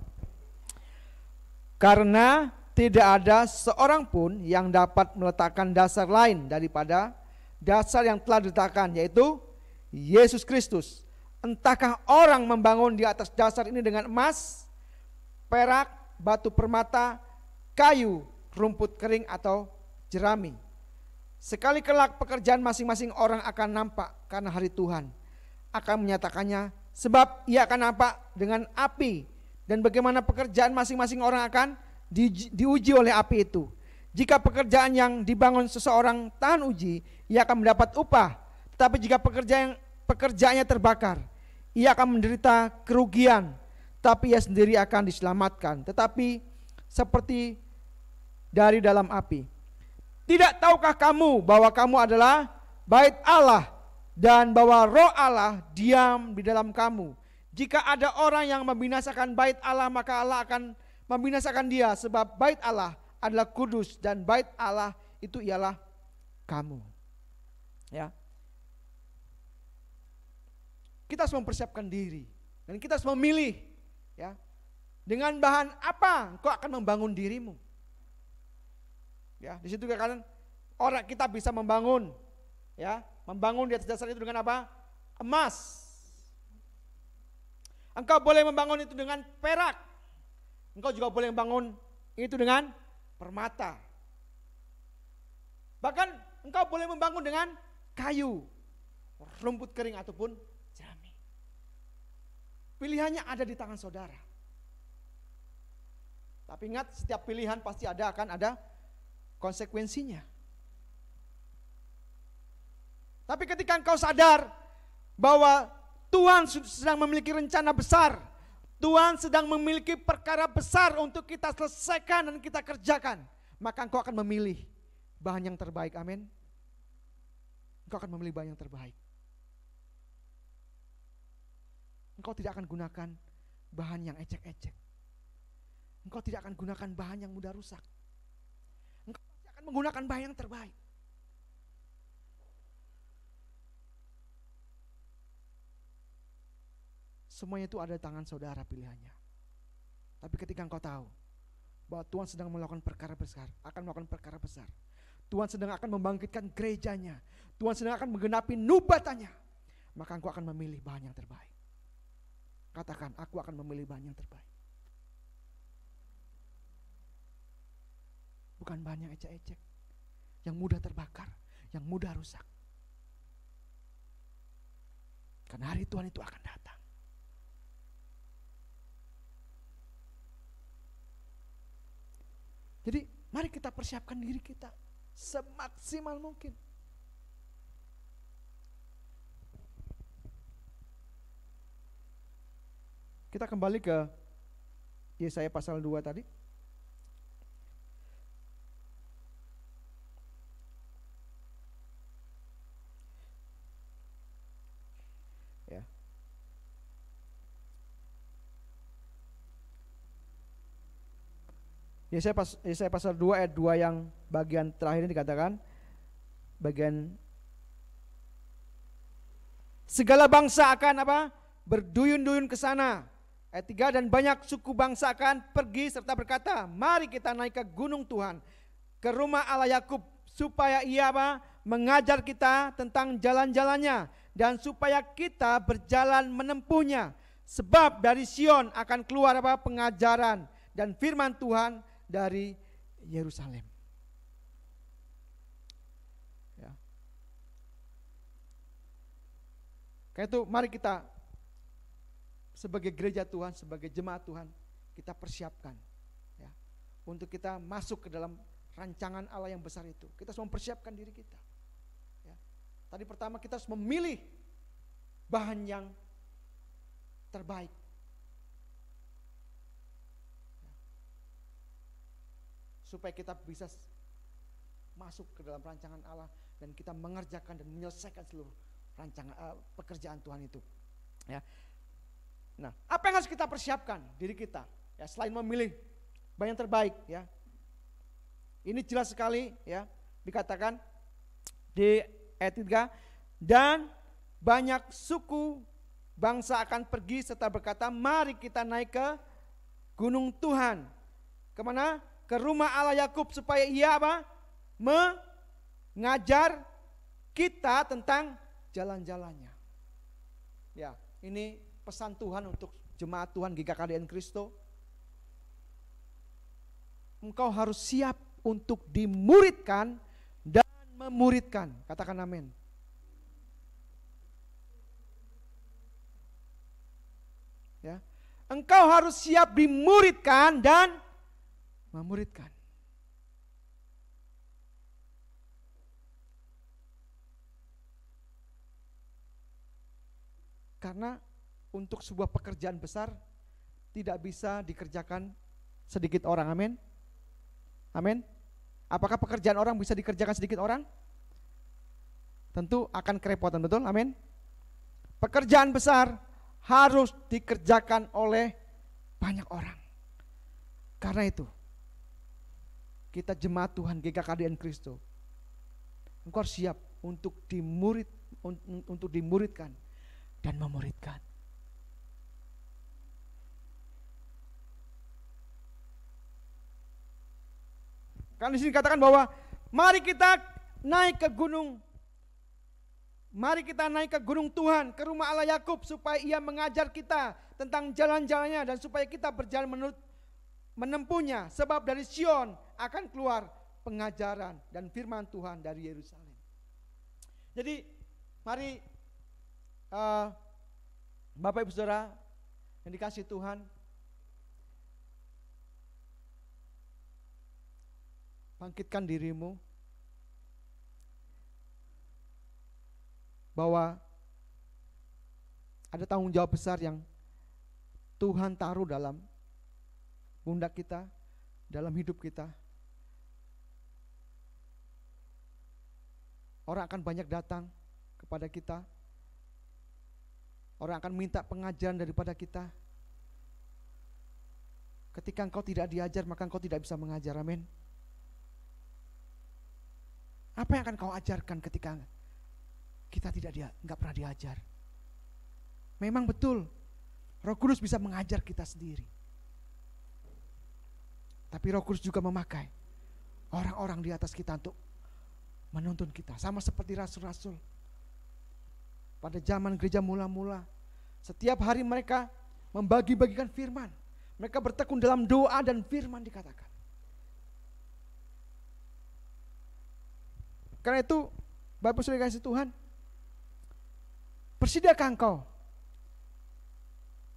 Karena tidak ada seorang pun yang dapat meletakkan dasar lain daripada dasar yang telah diletakkan, yaitu Yesus Kristus. Entahkah orang membangun di atas dasar ini dengan emas, perak, batu permata, kayu, rumput kering atau jerami. Sekali kelak pekerjaan masing-masing orang akan nampak, karena hari Tuhan akan menyatakannya, sebab ia akan nampak dengan api, dan bagaimana pekerjaan masing-masing orang akan diuji oleh api itu. Jika pekerjaan yang dibangun seseorang tahan uji, ia akan mendapat upah. Tetapi jika pekerjaannya terbakar, ia akan menderita kerugian, tapi ia sendiri akan diselamatkan, tetapi seperti dari dalam api. Tidak tahukah kamu bahwa kamu adalah bait Allah, dan bahwa Roh Allah diam di dalam kamu? Jika ada orang yang membinasakan bait Allah, maka Allah akan membinasakan dia, sebab bait Allah adalah kudus, dan bait Allah itu ialah kamu. Ya. Kita harus mempersiapkan diri, dan kita harus memilih, ya. Dengan bahan apa engkau akan membangun dirimu? Ya, di situ kan orang kita bisa membangun, ya, membangun di atas dasar itu dengan apa? Emas. Engkau boleh membangun itu dengan perak. Engkau juga boleh membangun itu dengan permata. Bahkan engkau boleh membangun dengan kayu, rumput kering ataupun jerami. Pilihannya ada di tangan saudara. Tapi ingat, setiap pilihan pasti akan ada konsekuensinya. Tapi ketika engkau sadar bahwa Tuhan sedang memiliki rencana besar, Tuhan sedang memiliki perkara besar untuk kita selesaikan dan kita kerjakan, maka engkau akan memilih bahan yang terbaik. Amin. Engkau akan memilih bahan yang terbaik. Engkau tidak akan gunakan bahan yang ecek-ecek. Engkau tidak akan gunakan bahan yang mudah rusak. Engkau pasti akan menggunakan bahan yang terbaik. Semuanya itu ada di tangan saudara pilihannya. Tapi ketika engkau tahu bahwa Tuhan sedang melakukan perkara besar, akan melakukan perkara besar. Tuhan sedang akan membangkitkan gerejanya. Tuhan sedang akan menggenapi nubuatannya. Maka engkau akan memilih bahan yang terbaik. Katakan, aku akan memilih bahan yang terbaik. Bukan bahan yang ecek-ecek, yang mudah terbakar, yang mudah rusak. Karena hari Tuhan itu akan datang. Jadi mari kita persiapkan diri kita semaksimal mungkin. Kita kembali ke Yesaya pasal 2 tadi. Ya. Yesaya pasal 2 ayat 2 yang bagian terakhir ini dikatakan, bagian segala bangsa akan apa? Berduyun-duyun ke sana. Ayat 3, dan banyak suku bangsa akan pergi serta berkata, mari kita naik ke gunung Tuhan, ke rumah Allah Yakub, supaya ia apa? Mengajar kita tentang jalan-jalannya, dan supaya kita berjalan menempuhnya. Sebab dari Sion akan keluar apa? Pengajaran dan firman Tuhan dari Yerusalem. Ya. Karena itu mari kita sebagai gereja Tuhan, sebagai jemaat Tuhan, kita persiapkan ya, untuk kita masuk ke dalam rancangan Allah yang besar itu. Kita harus mempersiapkan diri kita ya. Tadi pertama kita harus memilih bahan yang terbaik ya, supaya kita bisa masuk ke dalam rancangan Allah dan kita mengerjakan dan menyelesaikan seluruh rancangan pekerjaan Tuhan itu ya. Nah, apa yang harus kita persiapkan diri kita ya, selain memilih bahan yang terbaik ya. Ini jelas sekali ya, dikatakan di ayat 3, dan banyak suku bangsa akan pergi serta berkata, mari kita naik ke gunung Tuhan. Kemana? Ke rumah Allah Yakub, supaya ia apa? Mengajar kita tentang jalan-jalannya. Ya, ini pesan Tuhan untuk jemaat Tuhan GKKDN Kristo. Engkau harus siap untuk dimuridkan dan memuridkan. Katakan amin. Ya. Engkau harus siap dimuridkan dan memuridkan. Karena untuk sebuah pekerjaan besar tidak bisa dikerjakan sedikit orang. Amin. Amin. Apakah pekerjaan orang bisa dikerjakan sedikit orang? Tentu akan kerepotan, betul? Amin. Pekerjaan besar harus dikerjakan oleh banyak orang. Karena itu kita jemaat Tuhan GKKDN Kristo, engkau harus siap untuk dimuridkan dan memuridkan. Karena di sini katakan bahwa mari kita naik ke gunung Mari kita naik ke gunung Tuhan, ke rumah Allah Yakub, supaya Ia mengajar kita tentang jalan-jalannya, dan supaya kita berjalan menurut menempuhnya. Sebab dari Sion akan keluar pengajaran dan firman Tuhan dari Yerusalem. Jadi mari Bapak Ibu Saudara yang dikasihi Tuhan, bangkitkan dirimu, bahwa ada tanggung jawab besar yang Tuhan taruh dalam pundak kita, dalam hidup kita. Orang akan banyak datang kepada kita. Orang akan minta pengajaran daripada kita. Ketika engkau tidak diajar, maka engkau tidak bisa mengajar. Amin. Apa yang akan kau ajarkan ketika kita nggak pernah diajar? Memang betul, Roh Kudus bisa mengajar kita sendiri. Tapi Roh Kudus juga memakai orang-orang di atas kita untuk menuntun kita. Sama seperti rasul-rasul. Pada zaman gereja mula-mula, setiap hari mereka membagi-bagikan firman. Mereka bertekun dalam doa dan firman dikatakan. Karena itu, Bapak Saudara kasih Tuhan, bersediakah engkau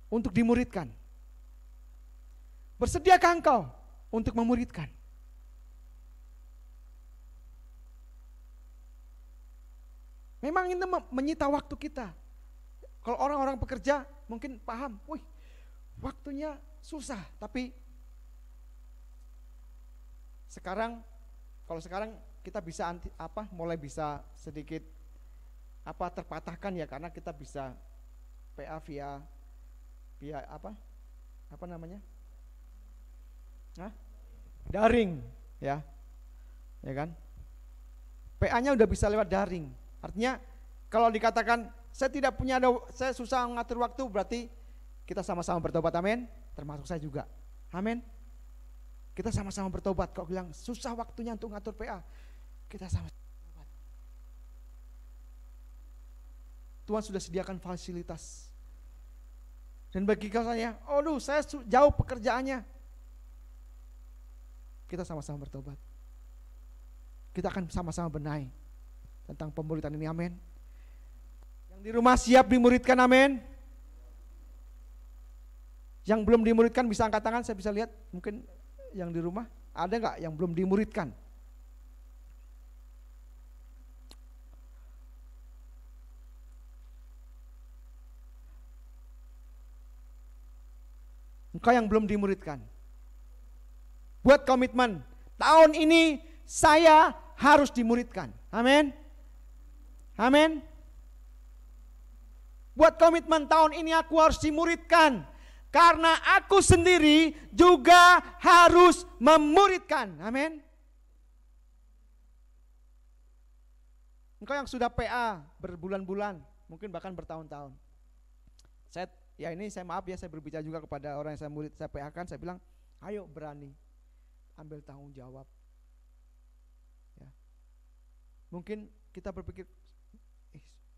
untuk dimuridkan? Bersediakah engkau untuk memuridkan? Memang ini menyita waktu kita. Kalau orang-orang pekerja mungkin paham, wih, waktunya susah. Tapi sekarang, kalau sekarang kita bisa mulai bisa sedikit terpatahkan ya, karena kita bisa PA via apa namanya? Daring ya kan? PA-nya udah bisa lewat daring. Artinya kalau dikatakan saya susah mengatur waktu, berarti kita sama-sama bertobat, amin. Termasuk saya juga, amin. Kita sama-sama bertobat. Kau bilang susah waktunya untuk ngatur PA, kita sama-sama bertobat. Tuhan sudah sediakan fasilitas. Dan bagi saya, saya jauh pekerjaannya, kita sama-sama bertobat. Kita akan sama-sama benahi tentang pemuridan ini, amin. Yang di rumah siap dimuridkan, amin. Yang belum dimuridkan bisa angkat tangan, saya bisa lihat. Mungkin yang di rumah ada nggak yang belum dimuridkan? Engkau yang belum dimuridkan, buat komitmen, tahun ini saya harus dimuridkan, amin. Amin. Buat komitmen, tahun ini aku harus dimuridkan, karena aku sendiri juga harus memuridkan. Amin. Engkau yang sudah PA berbulan-bulan, mungkin bahkan bertahun-tahun. Saya berbicara juga kepada orang yang saya PA-kan, saya bilang, ayo berani ambil tanggung jawab. Ya. Mungkin kita berpikir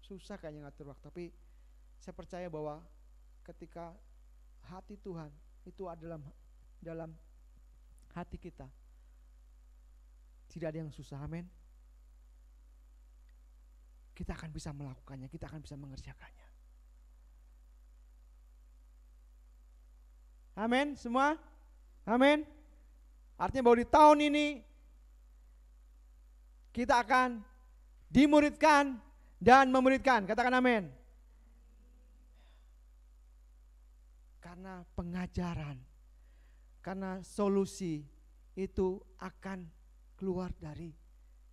susah kayaknya ngatur waktu, tapi saya percaya bahwa ketika hati Tuhan itu adalah dalam hati kita, tidak ada yang susah, amin. Kita akan bisa melakukannya, kita akan bisa mengerjakannya. Amin semua, amin. Artinya bahwa di tahun ini kita akan dimuridkan dan memuridkan. Katakan amin. Karena pengajaran, karena solusi itu akan keluar dari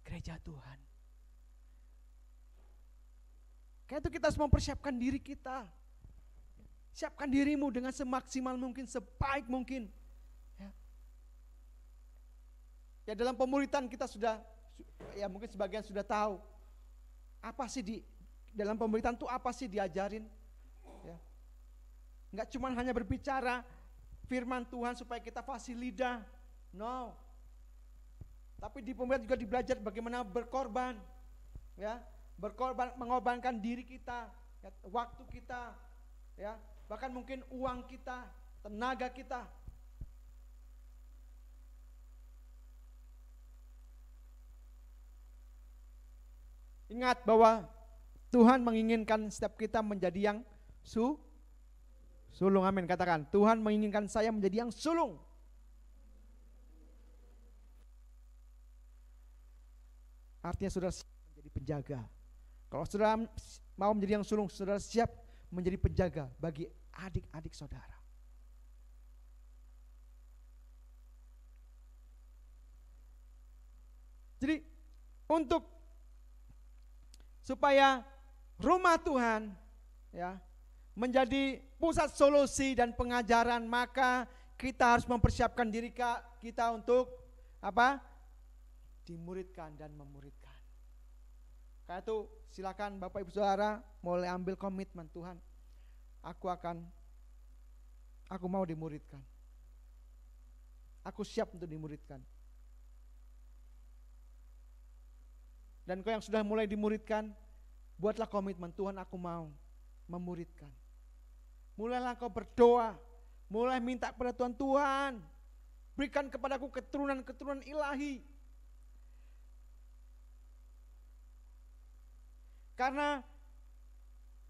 gereja Tuhan. Karena itu kita harus mempersiapkan diri kita. Siapkan dirimu dengan semaksimal mungkin, sebaik mungkin. Ya dalam pemuridan kita sudah, ya mungkin sebagian sudah tahu apa sih dalam pemuridan itu apa sih diajarin. Ya. Enggak cuma hanya berbicara firman Tuhan supaya kita fasih lidah, no. Tapi di pemuridan juga belajar bagaimana berkorban, ya, mengorbankan diri kita, ya, waktu kita, ya, bahkan mungkin uang kita, tenaga kita. Ingat bahwa Tuhan menginginkan setiap kita menjadi yang sulung. Amin, katakan, Tuhan menginginkan saya menjadi yang sulung. Artinya saudara siap menjadi penjaga. Kalau saudara mau menjadi yang sulung, saudara siap menjadi penjaga bagi adik-adik saudara. Jadi untuk supaya rumah Tuhan, ya, menjadi pusat solusi dan pengajaran, maka kita harus mempersiapkan diri kita untuk apa? Dimuridkan dan memuridkan. Karena itu silakan Bapak Ibu Saudara mulai ambil komitmen, Tuhan, aku mau dimuridkan. Aku siap untuk dimuridkan. Dan kau yang sudah mulai dimuridkan, buatlah komitmen, Tuhan, aku mau memuridkan. Mulailah kau berdoa, mulai minta kepada Tuhan, Tuhan, berikan kepadaku keturunan-keturunan ilahi. Karena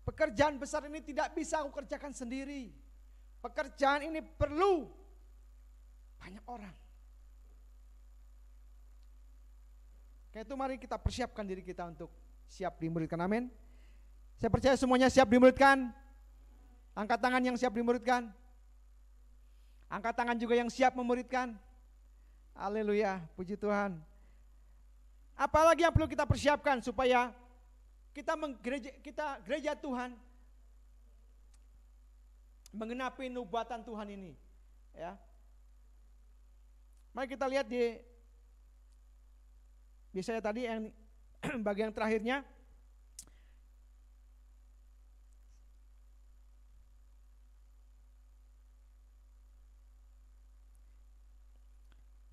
pekerjaan besar ini tidak bisa aku kerjakan sendiri. Pekerjaan ini perlu banyak orang. Karena itu mari kita persiapkan diri kita untuk siap dimuridkan. Amin. Saya percaya semuanya siap dimuridkan. Angkat tangan yang siap dimuridkan. Angkat tangan juga yang siap memuridkan. Haleluya, puji Tuhan. Apalagi yang perlu kita persiapkan supaya kita gereja Tuhan menggenapi nubuatan Tuhan ini, ya. Mari kita lihat di Yesaya tadi yang bagian terakhirnya.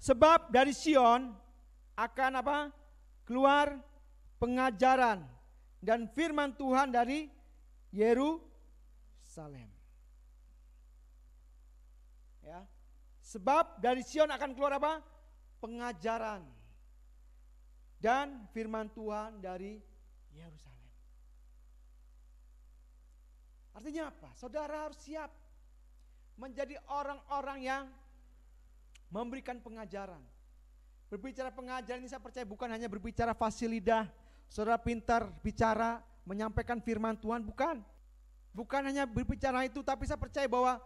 Sebab dari Sion akan apa? Keluar pengajaran dan firman Tuhan dari Yerusalem. Ya. Sebab dari Sion akan keluar apa? Pengajaran dan firman Tuhan dari Yerusalem. Artinya apa? Saudara harus siap menjadi orang-orang yang memberikan pengajaran. Berbicara pengajaran ini saya percaya bukan hanya berbicara fasih lidah, saudara pintar bicara, menyampaikan firman Tuhan, bukan. Bukan hanya berbicara itu, tapi saya percaya bahwa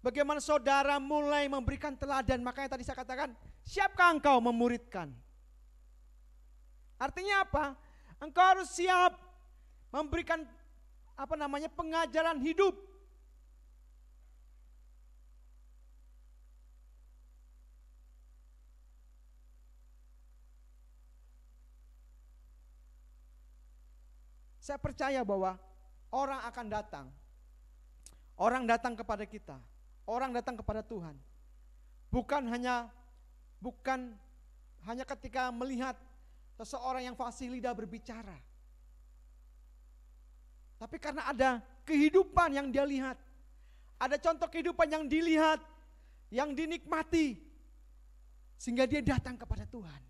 bagaimana saudara mulai memberikan teladan. Makanya tadi saya katakan, siapkah engkau memuridkan? Artinya apa? Engkau harus siap memberikan pengajaran hidup. Saya percaya bahwa orang akan datang. Orang datang kepada kita. Orang datang kepada Tuhan. Bukan hanya ketika melihat seseorang yang fasih lidah berbicara. Tapi karena ada kehidupan yang dia lihat. Ada contoh kehidupan yang dilihat, yang dinikmati. Sehingga dia datang kepada Tuhan.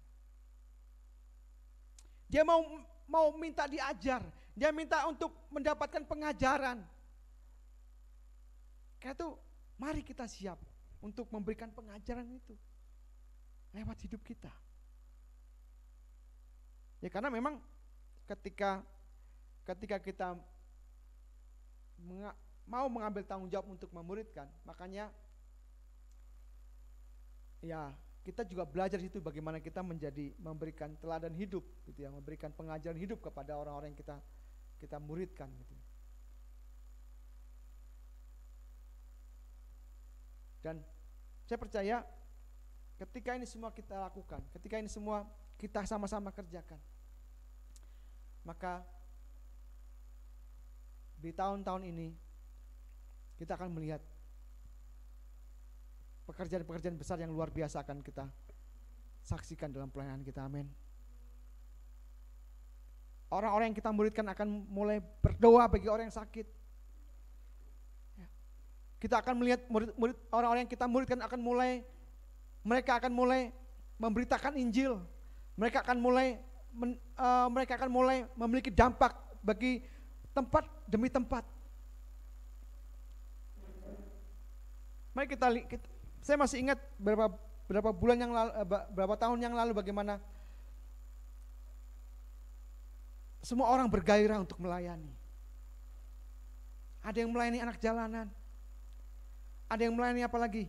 Dia mau minta diajar. Dia minta untuk mendapatkan pengajaran. Karena itu mari kita siap untuk memberikan pengajaran itu lewat hidup kita. Ya karena memang ketika kita mau mengambil tanggung jawab untuk memuridkan, makanya ya kita juga belajar itu bagaimana kita memberikan teladan hidup gitu ya, memberikan pengajaran hidup kepada orang-orang yang kita muridkan gitu. Dan saya percaya ketika ini semua kita lakukan, ketika ini semua kita sama-sama kerjakan, maka di tahun-tahun ini kita akan melihat pekerjaan-pekerjaan besar yang luar biasa akan kita saksikan dalam pelayanan kita. Amin. Orang-orang yang kita muridkan akan mulai berdoa bagi orang yang sakit. Ya. Kita akan melihat murid-murid, orang-orang yang kita muridkan mereka akan mulai memberitakan Injil. Mereka akan mulai memiliki dampak bagi tempat demi tempat. Mari saya masih ingat berapa bulan yang lalu, berapa tahun yang lalu bagaimana semua orang bergairah untuk melayani. Ada yang melayani anak jalanan, ada yang melayani apa lagi?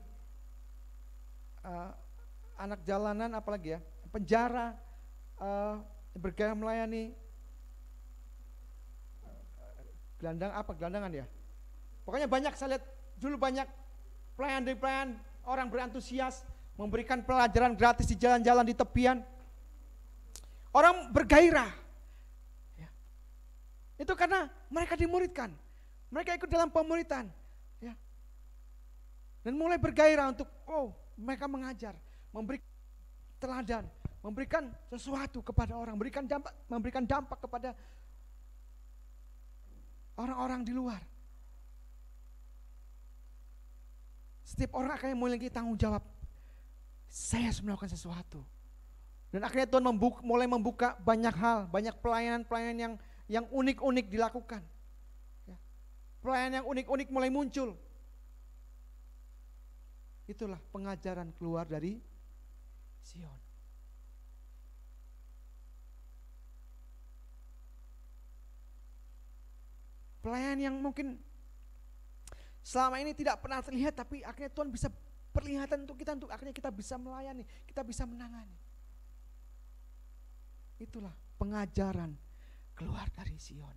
Anak jalanan apalagi ya, penjara, bergairah melayani gelandangan ya. Pokoknya banyak, saya lihat dulu banyak pelayan orang berantusias memberikan pelajaran gratis di jalan-jalan di tepian. Orang bergairah. Ya. Itu karena mereka dimuridkan, mereka ikut dalam pemuritan. Ya. Dan mulai bergairah untuk mereka mengajar, memberi teladan, memberikan sesuatu kepada orang, memberikan dampak kepada orang-orang di luar. Setiap orang akan memiliki tanggung jawab. Saya harus melakukan sesuatu. Dan akhirnya Tuhan mulai membuka banyak hal, banyak pelayanan-pelayanan yang unik-unik dilakukan. Ya. Pelayanan yang unik-unik mulai muncul. Itulah pengajaran keluar dari Sion. Pelayanan yang mungkin selama ini tidak pernah terlihat, tapi akhirnya Tuhan bisa perlihatan untuk kita, untuk akhirnya kita bisa melayani, kita bisa menangani. Itulah pengajaran keluar dari Sion.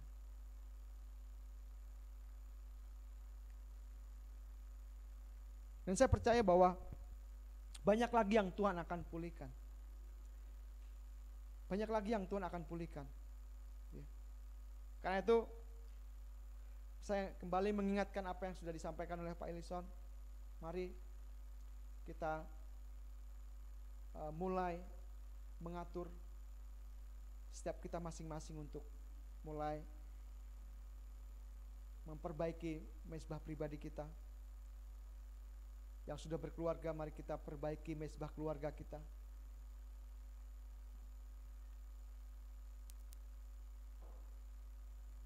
Dan saya percaya bahwa banyak lagi yang Tuhan akan pulihkan. Banyak lagi yang Tuhan akan pulihkan. Ya. Karena itu saya kembali mengingatkan apa yang sudah disampaikan oleh Pak Ellison. Mari kita mulai mengatur setiap kita masing-masing untuk mulai memperbaiki mezbah pribadi kita. Yang sudah berkeluarga, mari kita perbaiki mezbah keluarga kita.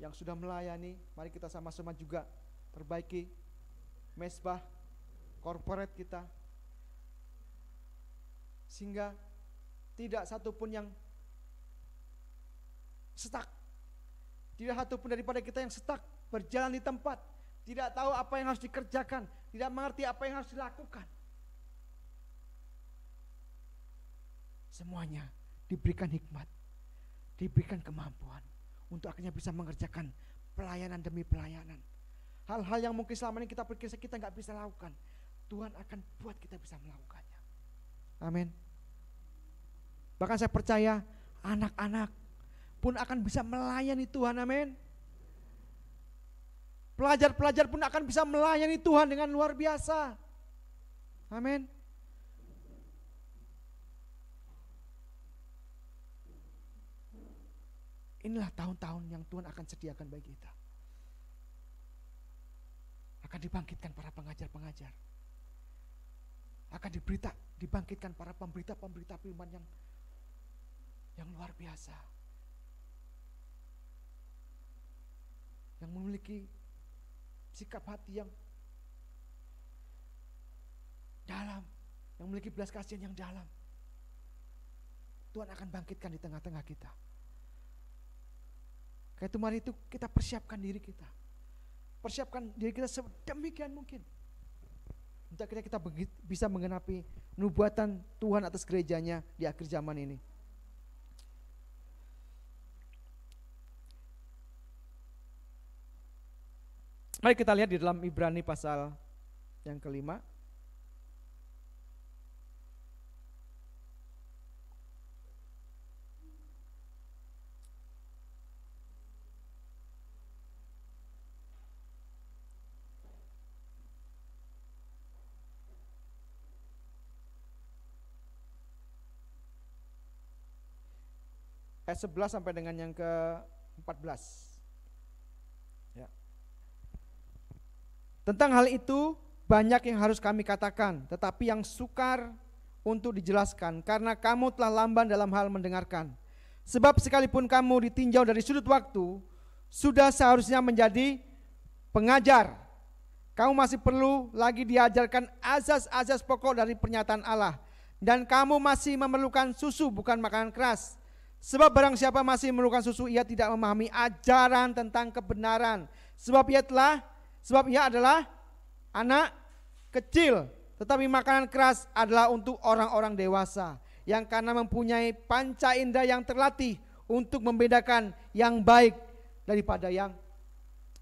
Yang sudah melayani, mari kita sama-sama juga perbaiki mezbah corporate kita, sehingga tidak satupun yang stuck, tidak satupun daripada kita yang stuck berjalan di tempat, tidak tahu apa yang harus dikerjakan, tidak mengerti apa yang harus dilakukan. Semuanya diberikan hikmat, diberikan kemampuan untuk akhirnya bisa mengerjakan pelayanan demi pelayanan. Hal-hal yang mungkin selama ini kita pikir kita nggak bisa lakukan, Tuhan akan buat kita bisa melakukannya. Amin. Bahkan saya percaya anak-anak pun akan bisa melayani Tuhan. Amin. Pelajar-pelajar pun akan bisa melayani Tuhan dengan luar biasa. Amin. Inilah tahun-tahun yang Tuhan akan sediakan bagi kita. Akan dibangkitkan para pengajar-pengajar. Akan dibangkitkan para pemberita-pemberita firman yang luar biasa. Yang memiliki sikap hati yang dalam, yang memiliki belas kasihan yang dalam. Tuhan akan bangkitkan di tengah-tengah kita. Karena itu mari itu kita persiapkan diri kita. Persiapkan diri kita sedemikian mungkin. Untuk akhirnya kita bisa menggenapi nubuatan Tuhan atas gerejanya di akhir zaman ini. Mari kita lihat di dalam Ibrani pasal yang kelima. ayat 11 sampai dengan yang ke-14. Ya. Tentang hal itu banyak yang harus kami katakan, tetapi yang sukar untuk dijelaskan, karena kamu telah lamban dalam hal mendengarkan. Sebab sekalipun kamu ditinjau dari sudut waktu, sudah seharusnya menjadi pengajar. Kamu masih perlu lagi diajarkan azas-azas pokok dari pernyataan Allah. Dan kamu masih memerlukan susu, bukan makanan keras. Sebab barang siapa masih memerlukan susu, ia tidak memahami ajaran tentang kebenaran. Sebab ia adalah anak kecil. Tetapi makanan keras adalah untuk orang-orang dewasa, yang karena mempunyai panca indera yang terlatih untuk membedakan yang baik daripada yang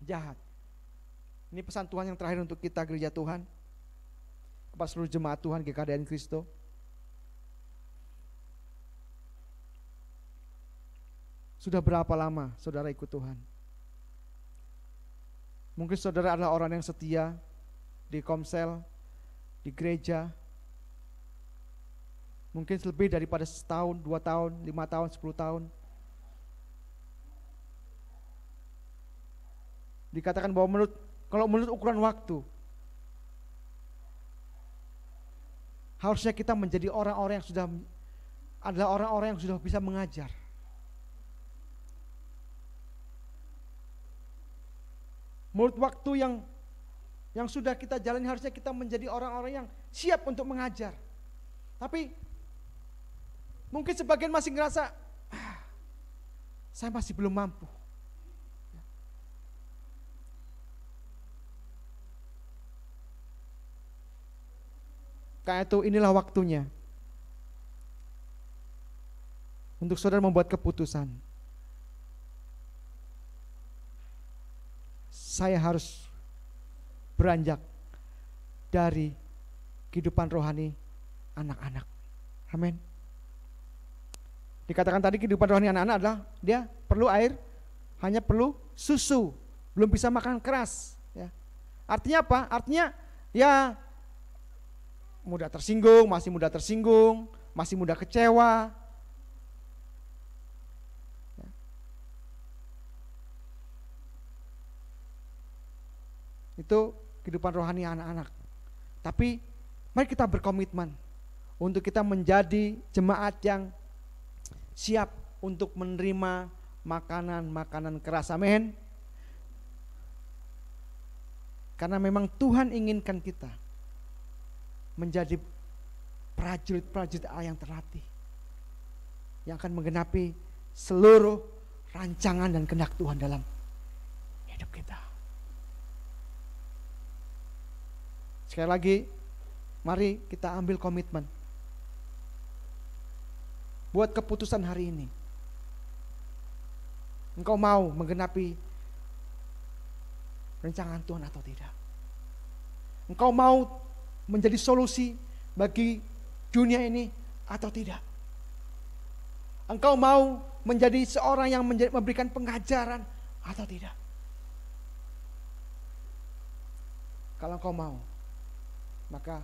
jahat. Ini pesan Tuhan yang terakhir untuk kita gereja Tuhan, kepada seluruh jemaat Tuhan GKDN Kristo. Sudah berapa lama saudara ikut Tuhan? Mungkin saudara adalah orang yang setia di komsel, di gereja. Mungkin lebih daripada setahun, 2 tahun, 5 tahun, 10 tahun. Dikatakan bahwa kalau menurut ukuran waktu, harusnya kita menjadi orang-orang yang sudah bisa mengajar. Menurut waktu yang sudah kita jalani, harusnya kita menjadi orang-orang yang siap untuk mengajar. Tapi mungkin sebagian masih ngerasa, saya masih belum mampu. Karena itu inilah waktunya untuk saudara membuat keputusan. Saya harus beranjak dari kehidupan rohani anak-anak. Amin. Dikatakan tadi kehidupan rohani anak-anak adalah dia perlu air, hanya perlu susu, belum bisa makan keras. Ya. Artinya apa? Artinya ya masih mudah tersinggung, masih mudah kecewa. Ya. Itu kehidupan rohani anak-anak. Tapi mari kita berkomitmen untuk kita menjadi jemaat yang siap untuk menerima makanan-makanan keras. Amin. Karena memang Tuhan inginkan kita menjadi prajurit-prajurit Allah yang terlatih, yang akan menggenapi seluruh rancangan dan kehendak Tuhan dalam hidup kita. Sekali lagi, mari kita ambil komitmen. Buat keputusan hari ini. Engkau mau menggenapi rancangan Tuhan atau tidak? Engkau mau menjadi solusi bagi dunia ini atau tidak? Engkau mau menjadi seorang yang memberikan pengajaran atau tidak? Kalau engkau mau, maka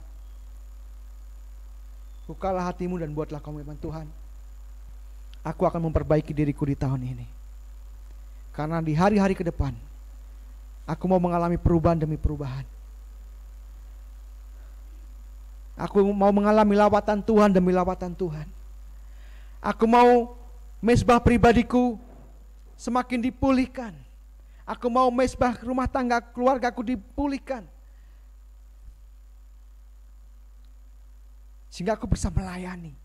bukalah hatimu dan buatlah komitmen. Tuhan, aku akan memperbaiki diriku di tahun ini. Karena di hari-hari ke depan, aku mau mengalami perubahan demi perubahan. Aku mau mengalami lawatan Tuhan demi lawatan Tuhan. Aku mau mezbah pribadiku semakin dipulihkan. Aku mau mezbah rumah tangga keluargaku dipulihkan. Sehingga aku bisa melayani.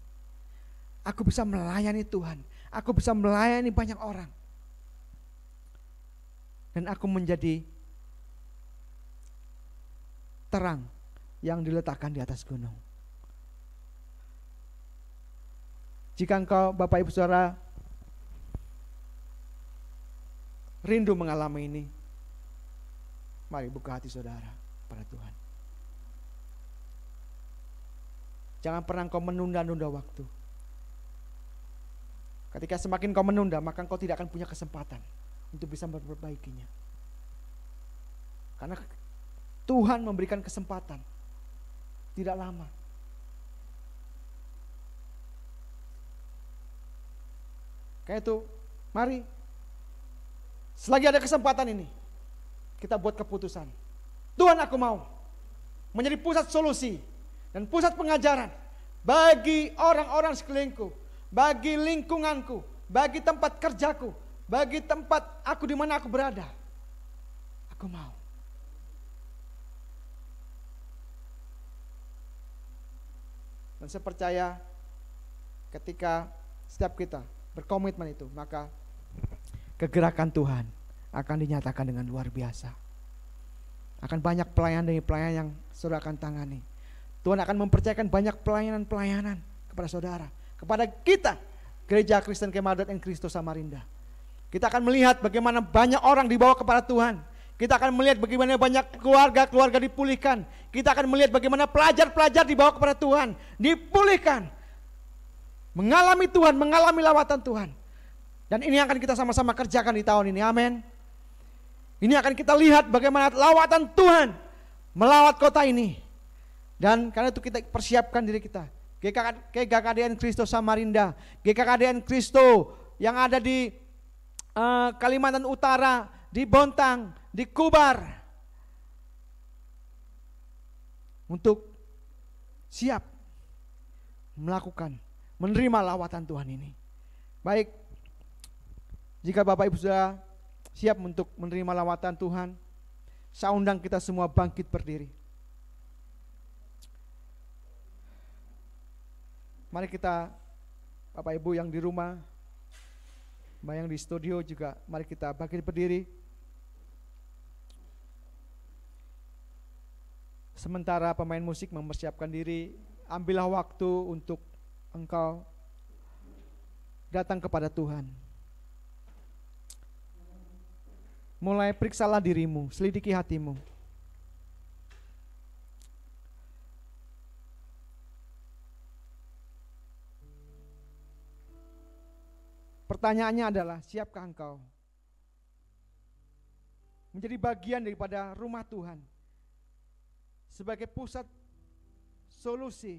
Aku bisa melayani Tuhan. Aku bisa melayani banyak orang. Dan aku menjadi terang yang diletakkan di atas gunung. Jika engkau Bapak Ibu Saudara rindu mengalami ini, mari buka hati saudara pada Tuhan. Jangan pernah engkau menunda-nunda waktu. Ketika semakin kau menunda, maka engkau tidak akan punya kesempatan untuk bisa memperbaikinya. Karena Tuhan memberikan kesempatan tidak lama. Kayak itu, mari selagi ada kesempatan ini, kita buat keputusan. Tuhan, aku mau menjadi pusat solusi dan pusat pengajaran bagi orang-orang sekelilingku, bagi lingkunganku, bagi tempat kerjaku, bagi tempat aku di mana aku berada. Aku mau. Dan saya percaya ketika setiap kita berkomitmen itu, maka kegerakan Tuhan akan dinyatakan dengan luar biasa. Akan banyak pelayanan demi pelayanan yang saudara akan tangani. Tuhan akan mempercayakan banyak pelayanan-pelayanan kepada saudara, kepada kita, Gereja Kristen Kemadat and Kristo Samarinda. Kita akan melihat bagaimana banyak orang dibawa kepada Tuhan. Kita akan melihat bagaimana banyak keluarga-keluarga dipulihkan. Kita akan melihat bagaimana pelajar-pelajar dibawa kepada Tuhan, dipulihkan. Mengalami Tuhan, mengalami lawatan Tuhan. Dan ini akan kita sama-sama kerjakan di tahun ini, amin. Ini akan kita lihat bagaimana lawatan Tuhan melawat kota ini. Dan karena itu kita persiapkan diri kita. GKKDN Kristo Samarinda, GKKDN Kristo yang ada di Kalimantan Utara, di Bontang, di Kubar, untuk siap melakukan, menerima lawatan Tuhan ini. Baik, jika Bapak Ibu sudah siap untuk menerima lawatan Tuhan, saya undang kita semua bangkit berdiri. Mari kita, Bapak Ibu yang di rumah, yang di studio juga, mari kita bangkit berdiri. Sementara pemain musik mempersiapkan diri, ambillah waktu untuk engkau datang kepada Tuhan. Mulai periksalah dirimu, selidiki hatimu. Pertanyaannya adalah, siapkah engkau menjadi bagian daripada rumah Tuhan sebagai pusat solusi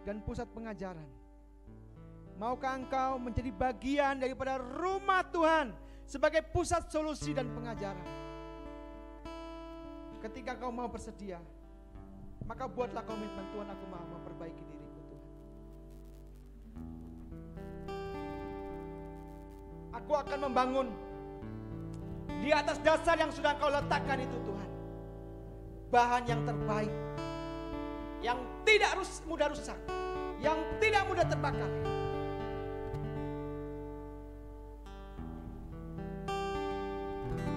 dan pusat pengajaran? Maukah engkau menjadi bagian daripada rumah Tuhan sebagai pusat solusi dan pengajaran? Ketika kau mau bersedia, maka buatlah komitmen, Tuhan, aku mau memperbaiki diriku, Tuhan. Aku akan membangun di atas dasar yang sudah Engkau letakkan itu, Tuhan. Bahan yang terbaik, yang tidak mudah rusak, yang tidak mudah terbakar.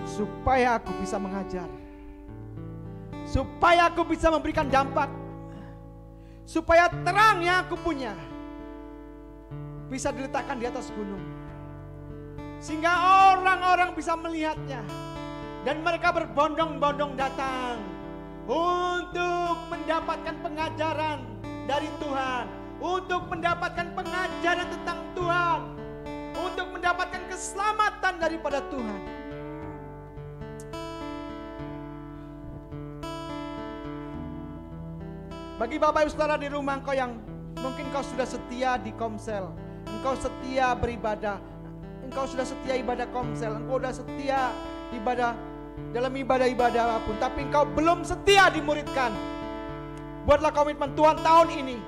Supaya aku bisa mengajar, supaya aku bisa memberikan dampak, supaya terang yang aku punya bisa diletakkan di atas gunung, sehingga orang-orang bisa melihatnya dan mereka berbondong-bondong datang untuk mendapatkan pengajaran dari Tuhan, untuk mendapatkan pengajaran tentang Tuhan, untuk mendapatkan keselamatan daripada Tuhan. Bagi Bapak Ibu Saudara di rumah, engkau yang mungkin kau sudah setia di Komsel, engkau setia beribadah, engkau sudah setia ibadah Komsel, engkau sudah setia ibadah dalam ibadah-ibadah apapun, tapi engkau belum setia dimuridkan. Buatlah komitmen, Tuhan, tahun ini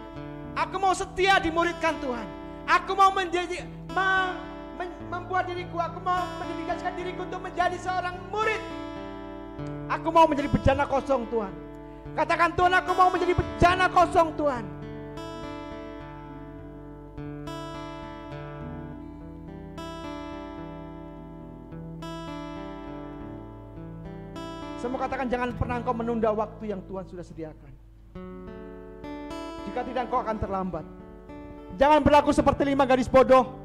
aku mau setia dimuridkan, Tuhan. Aku mau membuat diriku, aku mau mendedikasikan diriku untuk menjadi seorang murid. Aku mau menjadi bejana kosong, Tuhan. Katakan, Tuhan, aku mau menjadi bejana kosong, Tuhan. Semua katakan, jangan pernah engkau menunda waktu yang Tuhan sudah sediakan. Jika tidak, engkau akan terlambat. Jangan berlaku seperti 5 gadis bodoh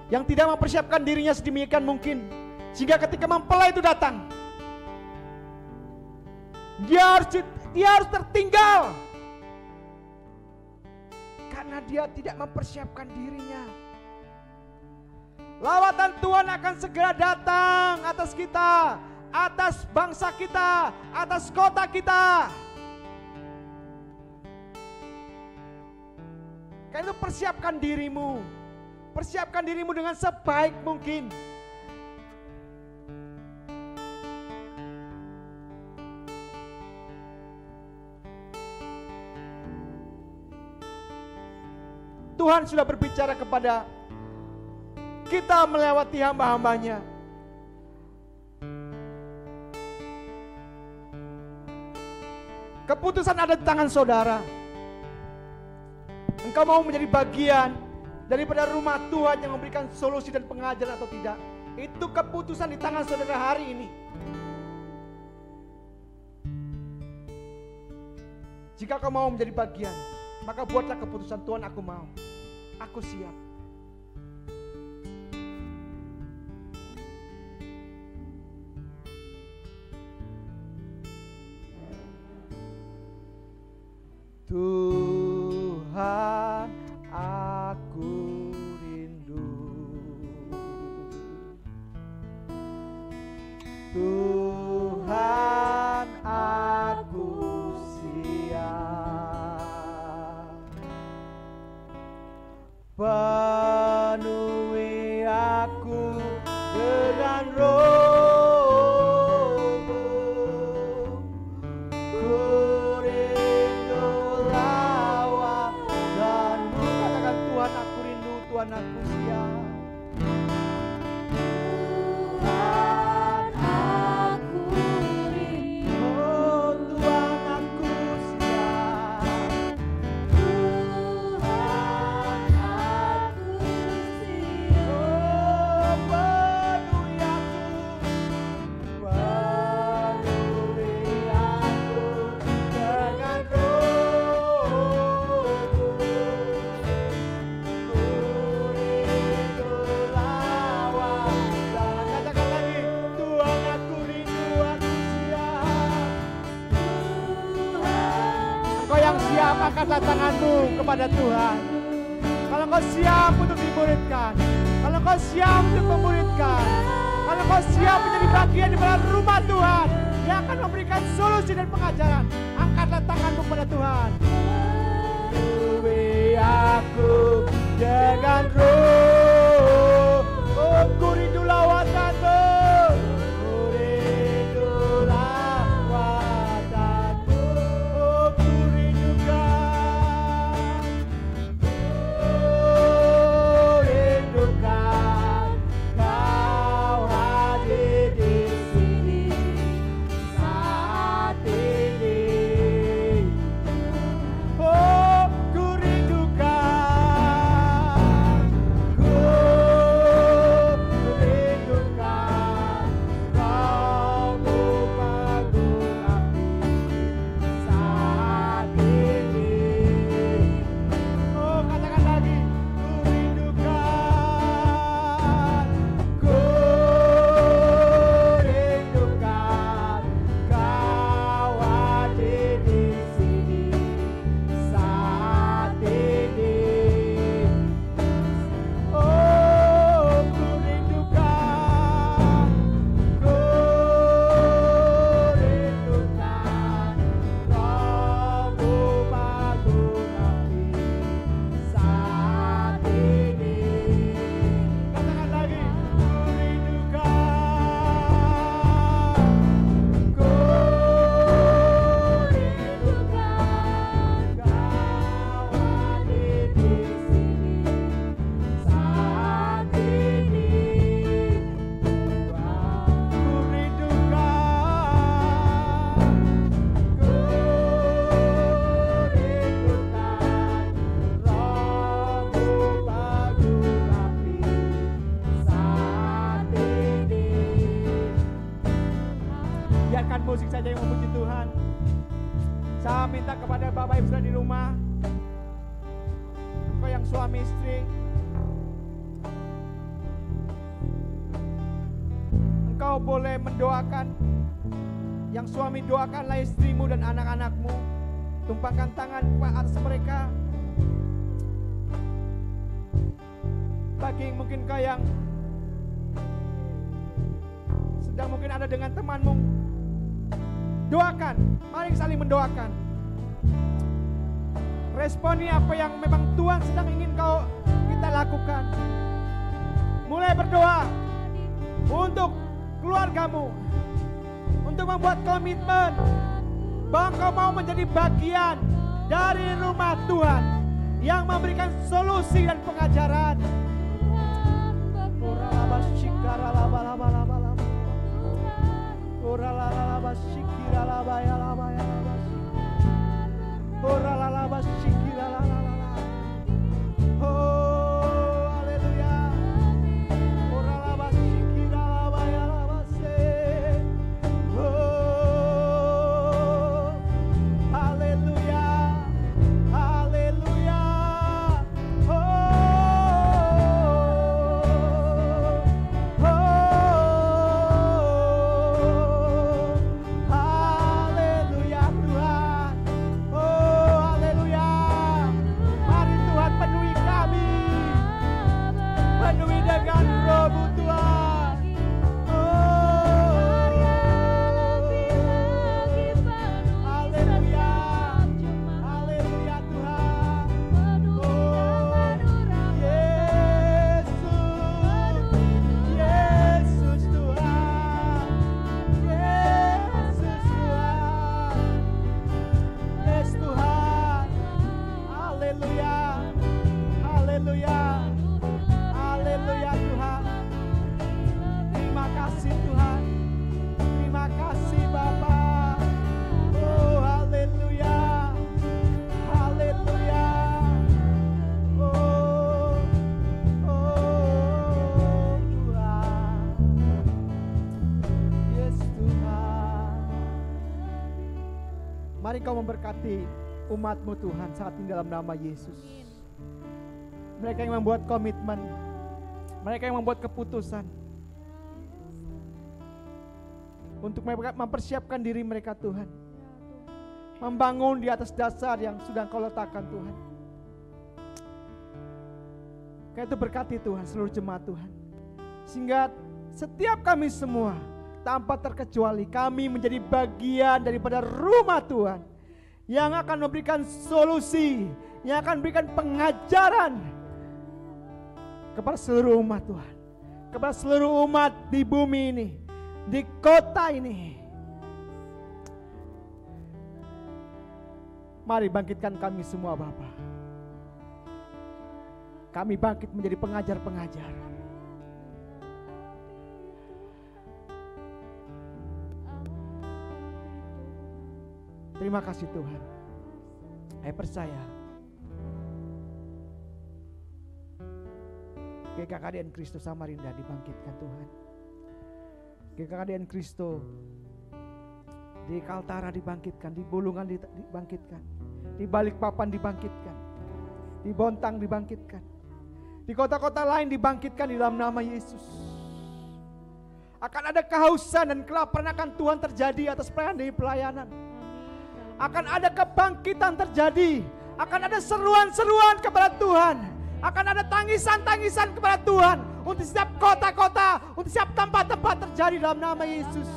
yang tidak mempersiapkan dirinya sedemikian mungkin, sehingga ketika mempelai itu datang, dia harus tertinggal karena dia tidak mempersiapkan dirinya. Lawatan Tuhan akan segera datang atas kita, atas bangsa kita, atas kota kita. Karena itu persiapkan dirimu, Persiapkan dirimu dengan sebaik mungkin. Tuhan sudah berbicara kepada kita melewati hamba-hambanya. Keputusan ada di tangan saudara. Engkau mau menjadi bagian daripada rumah Tuhan yang memberikan solusi dan pengajaran atau tidak. Itu keputusan di tangan saudara hari ini. Jika kau mau menjadi bagian, maka buatlah keputusan, Tuhan aku mau. Aku siap. Tuhan, aku rindu. Tuhan, aku siap. Penuhi aku dengan Roh-Mu. Ku rindu lawatanmu. Katakan, Tuhan aku rindu, Tuhan aku siap. Angkatlah tanganmu kepada Tuhan. Kalau kau siap untuk dimuridkan, kalau kau siap untuk memuridkan, kalau kau siap menjadi bagian di dalam rumah Tuhan yang akan memberikan solusi dan pengajaran, angkatlah tanganmu kepada Tuhan. Penuhi aku dengan Roh, oh ku rindu lawatanmu. Musik saja yang memuji Tuhan. Saya minta kepada Bapak Ibu di rumah, kau yang suami istri, engkau boleh mendoakan. Yang suami, doakanlah istrimu dan anak-anakmu. Tumpangkan tangan ke atas mereka. Bagi mungkin kau yang sedang mungkin ada dengan temanmu, doakan, mari saling mendoakan. Responi apa yang memang Tuhan sedang ingin kita lakukan. Mulai berdoa untuk keluargamu, untuk membuat komitmen bahwa kau mau menjadi bagian dari rumah Tuhan yang memberikan solusi dan pengajaran. Mari Kau memberkati umat-Mu Tuhan saat ini dalam nama Yesus. Mereka yang membuat komitmen, mereka yang membuat keputusan untuk mempersiapkan diri mereka Tuhan, membangun di atas dasar yang sudah Kau letakkan Tuhan. Karena itu berkati Tuhan seluruh jemaat Tuhan, sehingga setiap kami semua tanpa terkecuali kami menjadi bagian daripada rumah Tuhan yang akan memberikan solusi, yang akan memberikan pengajaran kepada seluruh umat Tuhan, kepada seluruh umat di bumi ini, di kota ini. Mari bangkitkan kami semua Bapa. Kami bangkit menjadi pengajar-pengajar. Terima kasih Tuhan. Saya percaya GKKDN Kristo Samarinda dibangkitkan Tuhan. GKKDN Kristo di Kaltara dibangkitkan, di Bulungan dibangkitkan, di Balikpapan dibangkitkan, di Bontang dibangkitkan, di kota-kota lain dibangkitkan di dalam nama Yesus. Akan ada kehausan dan kelaparan akan Tuhan terjadi atas pelayanan demi pelayanan. Akan ada kebangkitan terjadi, akan ada seruan-seruan kepada Tuhan, akan ada tangisan-tangisan kepada Tuhan untuk setiap kota-kota, untuk setiap tempat-tempat terjadi dalam nama Yesus.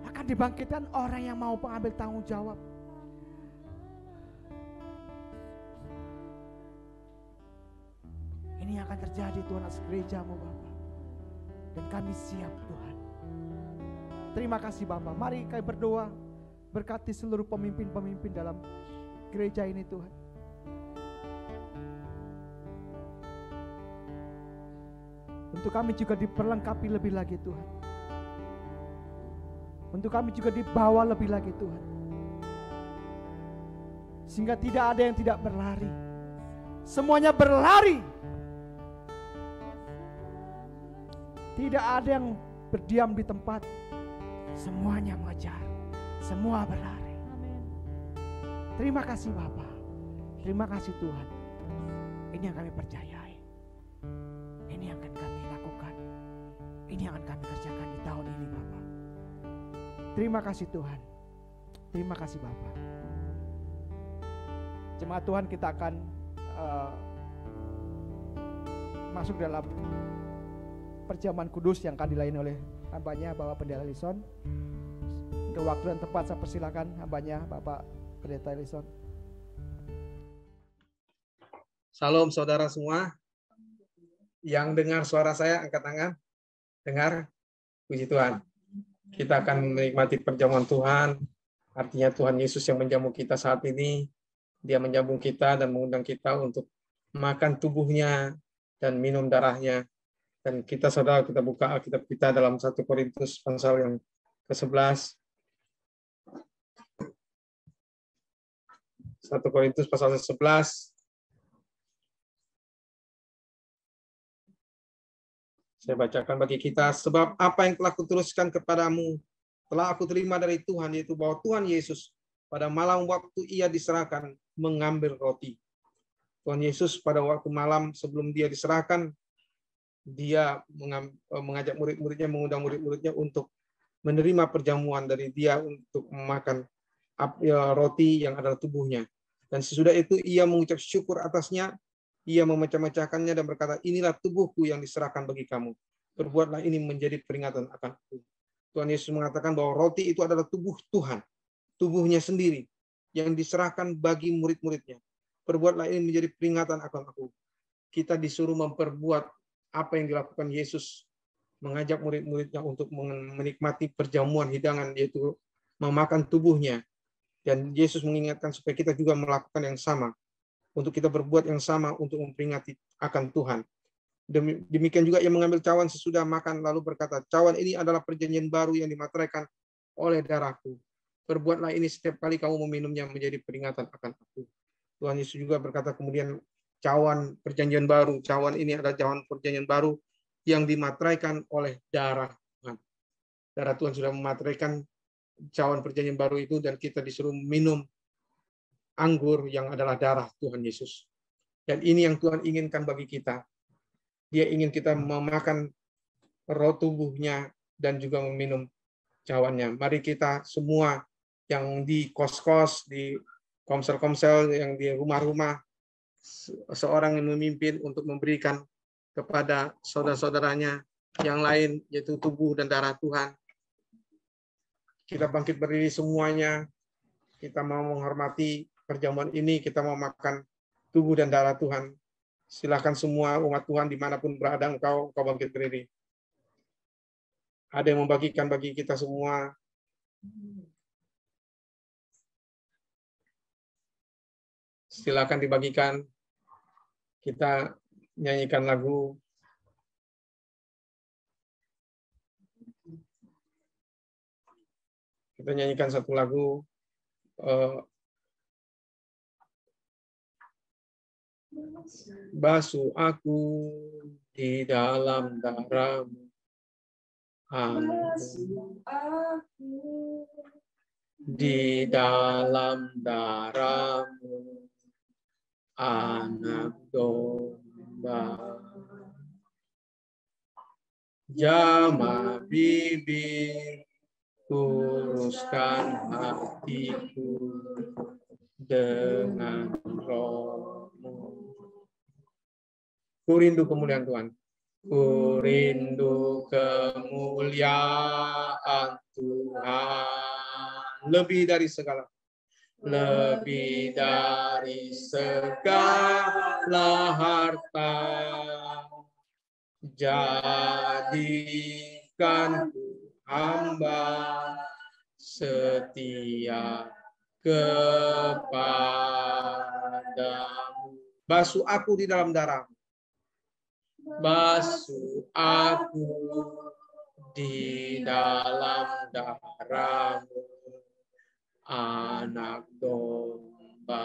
Akan dibangkitkan orang yang mau mengambil tanggung jawab. Ini yang akan terjadi Tuhan atas gereja-Mu Bapa. Dan kami siap Tuhan. Terima kasih Bapa. Mari kami berdoa, berkati seluruh pemimpin-pemimpin dalam gereja ini Tuhan. Untuk kami juga diperlengkapi lebih lagi Tuhan. Untuk kami juga dibawa lebih lagi Tuhan. Sehingga tidak ada yang tidak berlari. Semuanya berlari. Tidak ada yang berdiam di tempat. Semuanya mengejar, semua berlari. Amin. Terima kasih Bapa, terima kasih Tuhan. Ini yang kami percayai, ini yang akan kami lakukan, ini yang akan kami kerjakan di tahun ini Bapa. Terima kasih Tuhan, terima kasih Bapa. Jemaat Tuhan, kita akan masuk dalam perjamuan kudus yang akan dilayani oleh hambanya Bapak Pendeta Lison. Ke waktu dan tempat saya persilakan hambanya Bapak Pendeta Ellison. Salam saudara semua. Yang dengar suara saya, angkat tangan. Dengar? Puji Tuhan. Kita akan menikmati perjamuan Tuhan. Artinya Tuhan Yesus yang menjamu kita saat ini. Dia menjamu kita dan mengundang kita untuk makan tubuhnya dan minum darahnya. Dan kita, saudara, kita buka Alkitab kita dalam 1 Korintus pasal yang ke-11. 1 Korintus pasal 11. Saya bacakan bagi kita, sebab apa yang telah kuteruskan kepadamu, telah aku terima dari Tuhan, yaitu bahwa Tuhan Yesus pada malam waktu ia diserahkan, mengambil roti. Tuhan Yesus pada waktu malam sebelum dia diserahkan, dia mengajak murid-muridnya, mengundang murid-muridnya untuk menerima perjamuan dari dia untuk memakan roti yang adalah tubuhnya. Dan sesudah itu ia mengucap syukur atasnya, ia memecah-mecahkannya dan berkata, inilah tubuhku yang diserahkan bagi kamu. Perbuatlah ini menjadi peringatan akan aku. Tuhan Yesus mengatakan bahwa roti itu adalah tubuh Tuhan. Tubuhnya sendiri yang diserahkan bagi murid-muridnya. Perbuatlah ini menjadi peringatan akan aku. Kita disuruh memperbuat apa yang dilakukan Yesus. Mengajak murid-muridnya untuk menikmati perjamuan hidangan, yaitu memakan tubuhnya. Dan Yesus mengingatkan supaya kita juga melakukan yang sama. Untuk kita berbuat yang sama untuk memperingati akan Tuhan. Demikian juga ia mengambil cawan sesudah makan lalu berkata, cawan ini adalah perjanjian baru yang dimateraikan oleh darahku. Perbuatlah ini setiap kali kamu meminumnya menjadi peringatan akan aku. Tuhan Yesus juga berkata kemudian, cawan perjanjian baru. Cawan ini adalah cawan perjanjian baru yang dimateraikan oleh darah Tuhan. Darah Tuhan sudah memateraikan cawan perjanjian baru itu dan kita disuruh minum anggur yang adalah darah Tuhan Yesus. Dan ini yang Tuhan inginkan bagi kita. Dia ingin kita memakan roh tubuhnya dan juga meminum cawannya. Mari kita semua yang di kos-kos, di komsel-komsel, yang di rumah-rumah, seorang yang memimpin untuk memberikan kepada saudara-saudaranya yang lain, yaitu tubuh dan darah Tuhan. Kita bangkit berdiri semuanya. Kita mau menghormati perjamuan ini, kita mau makan tubuh dan darah Tuhan. Silakan semua umat Tuhan dimanapun berada engkau bangkit berdiri. Ada yang membagikan bagi kita semua. Silakan dibagikan. Kita nyanyikan lagu. Kita nyanyikan satu lagu. Basuh aku di dalam darah-Mu, di dalam darah-Mu, anak domba. Jamah bibir, kuruskan hatiku dengan Roh-Mu. Ku rindu kemuliaan Tuhan. Ku rindu kemuliaan Tuhan. Lebih dari segala. Lebih dari segala harta. Jadikan ku hamba setia kepadamu. Basuh aku di dalam darah-Mu. Basuh aku di dalam darah-Mu, anak domba.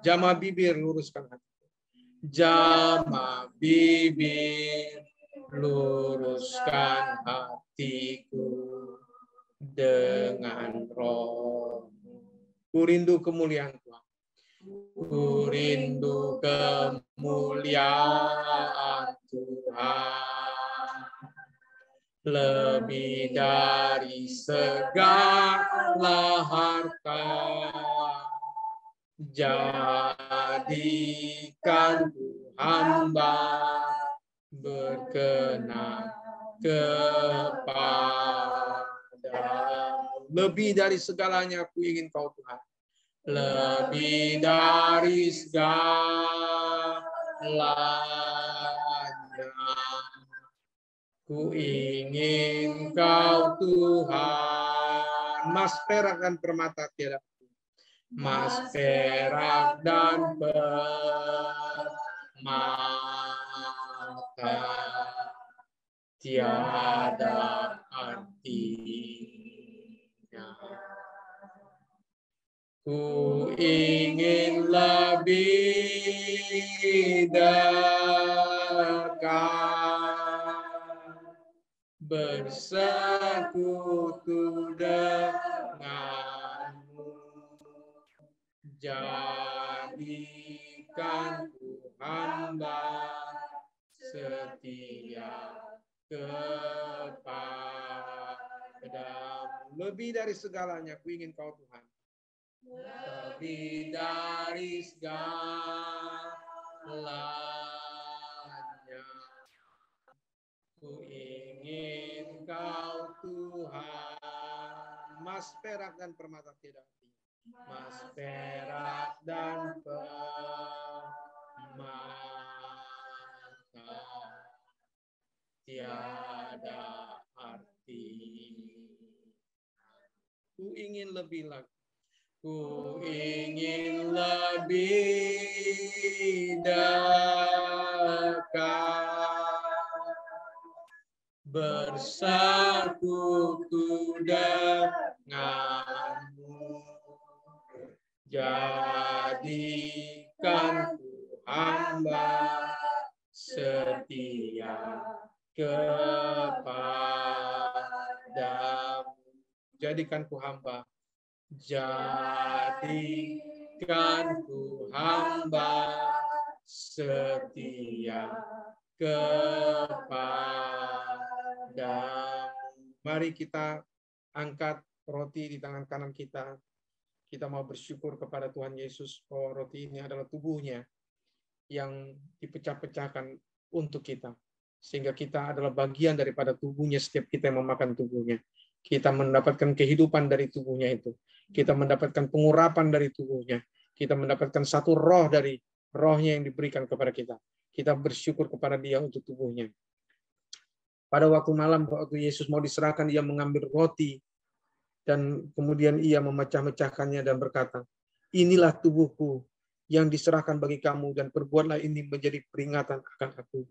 Jamah bibir, luruskan hati. Jamah bibir, luruskan hatiku dengan Roh-Mu. Ku rindu kemuliaan Tuhan. Ku rindu kemuliaan Tuhan. Lebih dari segala harta. Jadikan ku hamba berkenan kepadamu. Lebih dari segalanya aku ingin Kau Tuhan. lebih dari segalanya. Ku ingin Kau Tuhan, emas perak dan permata tiada, emas perak dan permata tiada artinya. Ku ingin lebih dekat bersekutu denganmu. Jadikan ku hamba setia kepadamu. Lebih dari segalanya, ku ingin Kau Tuhan. Lebih dari segalanya, ku ingin Kau Tuhan. Emas, perak, dan permata tiada artinya. Emas, perak, dan permata tiada arti. Ku ingin lebih lagi. Ku ingin lebih dekat bersekutu denganmu. Jadikan ku hamba setia kepadamu. Jadikan ku hamba. Jadikan ku hamba setia kepadamu. Mari kita angkat roti di tangan kanan kita. Kita mau bersyukur kepada Tuhan Yesus bahwa roti ini adalah tubuhnya yang dipecah-pecahkan untuk kita. Sehingga kita adalah bagian daripada tubuhnya setiap kita yang memakan tubuhnya. Kita mendapatkan kehidupan dari tubuhnya itu. Kita mendapatkan pengurapan dari tubuhnya. Kita mendapatkan satu roh dari rohnya yang diberikan kepada kita. Kita bersyukur kepada Dia untuk tubuhnya. Pada waktu malam, waktu Yesus mau diserahkan, Dia mengambil roti, dan kemudian Ia memecah-mecahkannya dan berkata, inilah tubuhku yang diserahkan bagi kamu, dan perbuatlah ini menjadi peringatan akan aku.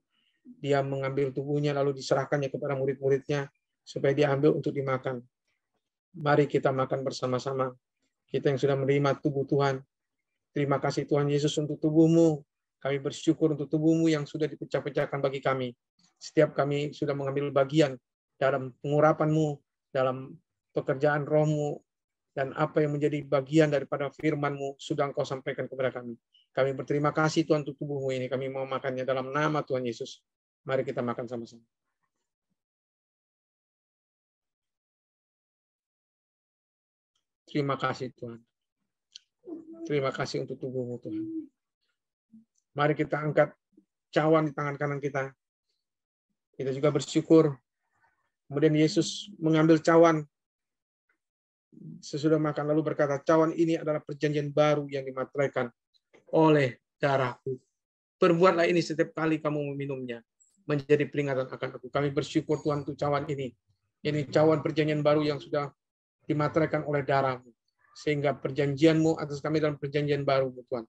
Dia mengambil tubuhnya, lalu diserahkannya kepada murid-muridnya, supaya dia ambil untuk dimakan. Mari kita makan bersama-sama. Kita yang sudah menerima tubuh Tuhan. Terima kasih Tuhan Yesus untuk tubuh-Mu. Kami bersyukur untuk tubuh-Mu yang sudah dipecah-pecahkan bagi kami. Setiap kami sudah mengambil bagian dalam pengurapan-Mu, dalam pekerjaan Roh-Mu, dan apa yang menjadi bagian daripada firman-Mu sudah Engkau sampaikan kepada kami. Kami berterima kasih Tuhan untuk tubuh-Mu ini. Kami mau makannya dalam nama Tuhan Yesus. Mari kita makan sama-sama. Terima kasih Tuhan. Terima kasih untuk tubuh-Mu Tuhan. Mari kita angkat cawan di tangan kanan kita. Kita juga bersyukur. Kemudian Yesus mengambil cawan sesudah makan lalu berkata, cawan ini adalah perjanjian baru yang dimateraikan oleh darahku. Perbuatlah ini setiap kali kamu meminumnya, menjadi peringatan akan aku. Kami bersyukur Tuhan untuk cawan ini. Ini cawan perjanjian baru yang sudah dimateraikan oleh darah-Mu, sehingga perjanjian-Mu atas kami dalam perjanjian baru, Tuhan,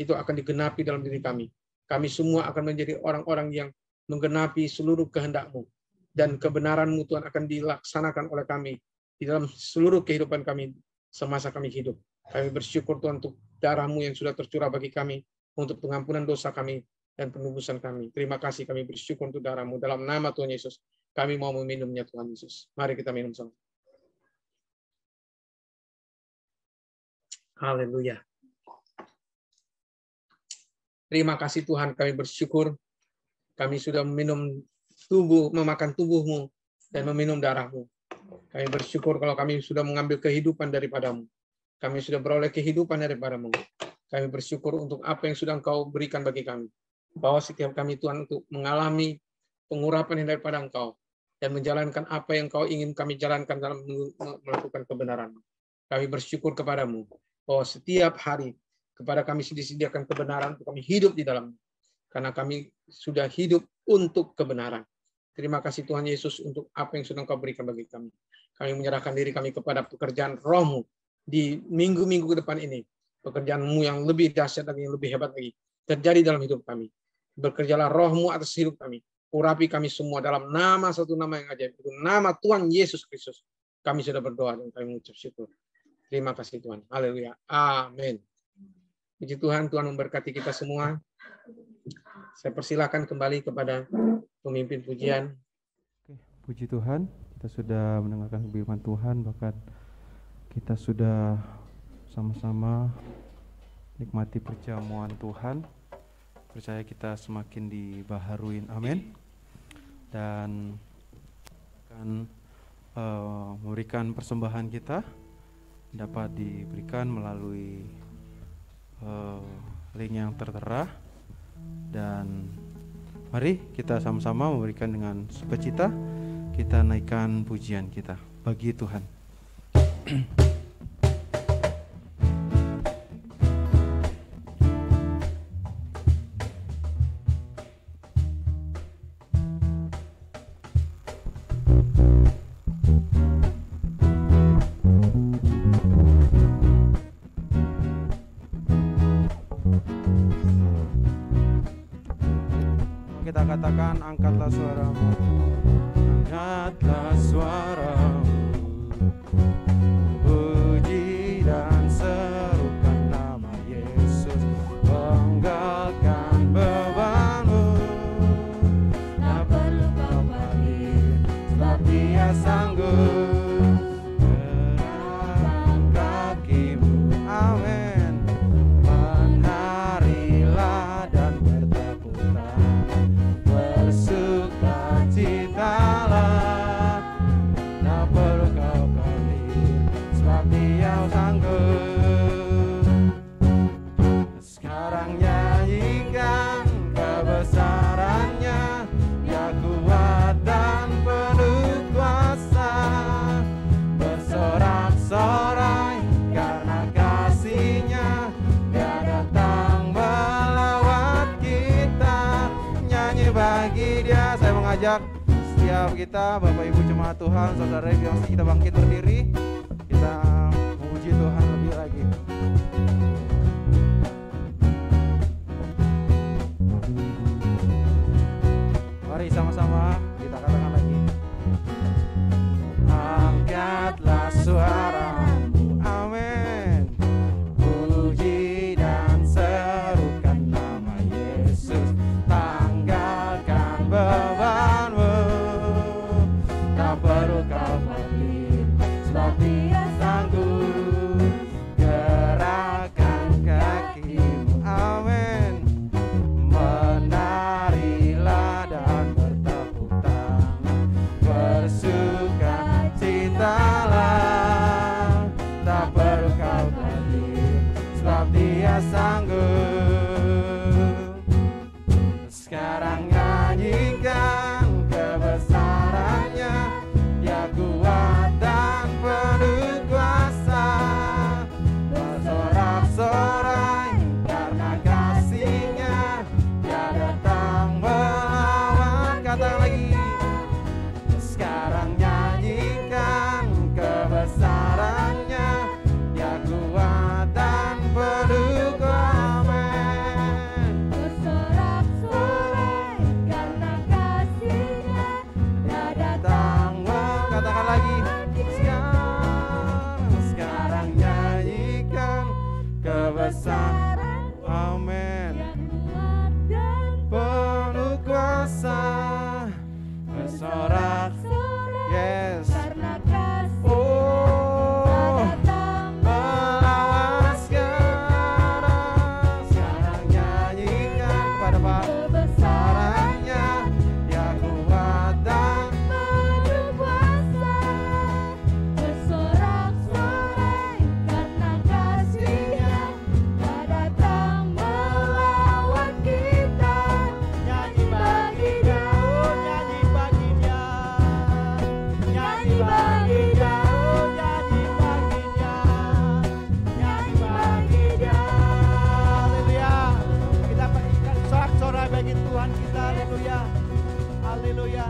itu akan digenapi dalam diri kami. Kami semua akan menjadi orang-orang yang menggenapi seluruh kehendak-Mu, dan kebenaran-Mu Tuhan akan dilaksanakan oleh kami di dalam seluruh kehidupan kami semasa kami hidup. Kami bersyukur Tuhan untuk darah-Mu yang sudah tercurah bagi kami, untuk pengampunan dosa kami dan penebusan kami. Terima kasih, kami bersyukur untuk darah-Mu. Dalam nama Tuhan Yesus, kami mau meminumnya Tuhan Yesus. Mari kita minum sama. Haleluya. Terima kasih Tuhan, kami bersyukur kami sudah memakan tubuh-Mu dan meminum darah-Mu. Kami bersyukur kalau kami sudah mengambil kehidupan daripada-Mu. Kami sudah beroleh kehidupan daripada-Mu. Kami bersyukur untuk apa yang sudah Engkau berikan bagi kami. Bahwa setiap kami Tuhan untuk mengalami pengurapan yang daripada Engkau dan menjalankan apa yang Engkau ingin kami jalankan dalam melakukan kebenaran. Kami bersyukur kepada-Mu. bahwa setiap hari kepada kami disediakan kebenaran untuk kami hidup di dalamnya. Karena kami sudah hidup untuk kebenaran. Terima kasih Tuhan Yesus untuk apa yang sudah Engkau berikan bagi kami. Kami menyerahkan diri kami kepada pekerjaan Roh-Mu di minggu-minggu ke depan ini. Pekerjaan-Mu yang lebih dahsyat lagi, yang lebih hebat lagi terjadi dalam hidup kami. Bekerjalah Roh-Mu atas hidup kami. Urapi kami semua dalam nama satu nama yang ajaib. Itu nama Tuhan Yesus Kristus. Kami sudah berdoa dan kami mengucap syukur. Terima kasih Tuhan. Haleluya. Amin. Puji Tuhan, Tuhan memberkati kita semua. Saya persilakan kembali kepada pemimpin pujian. Puji Tuhan, kita sudah mendengarkan firman Tuhan, bahkan kita sudah sama-sama nikmati perjamuan Tuhan. Percaya kita semakin dibaharuin, amin. Dan akan memberikan persembahan kita dapat diberikan melalui link yang tertera. Dan mari kita sama-sama memberikan dengan sukacita, kita naikkan pujian kita bagi Tuhan. Kita katakan, angkatlah suaramu, angkatlah suaramu, puji dan serukan nama Yesus, banggalkan bebanmu, tak perlu kau bangkit, sebab Dia sanggup. Gerakkan kakimu, amin, menarilah dan bertepuk tangan, bersukacitalah, tak perlu kau bangkit, sebab Dia sanggup. Sekarang nyanyikan kebesarannya, Dia kuat dan penuh kuasa, bersorak-sorai karena kasih-Nya, Dia datang melawat kita. Nyanyi bagi Dia. Saya mengajak setiap kita, Bapak Ibu jemaat Tuhan, saudara yang masih kita bangkit berdiri, kita memuji Tuhan lebih lagi. Mari sama-sama kita katakan lagi. Angkatlah suaramu, amin, puji dan serukan nama Yesus, tanggalkan bebanmu, tak perlu kau bangkit, sebab Dia sanggup. Gerakkan Haleluya.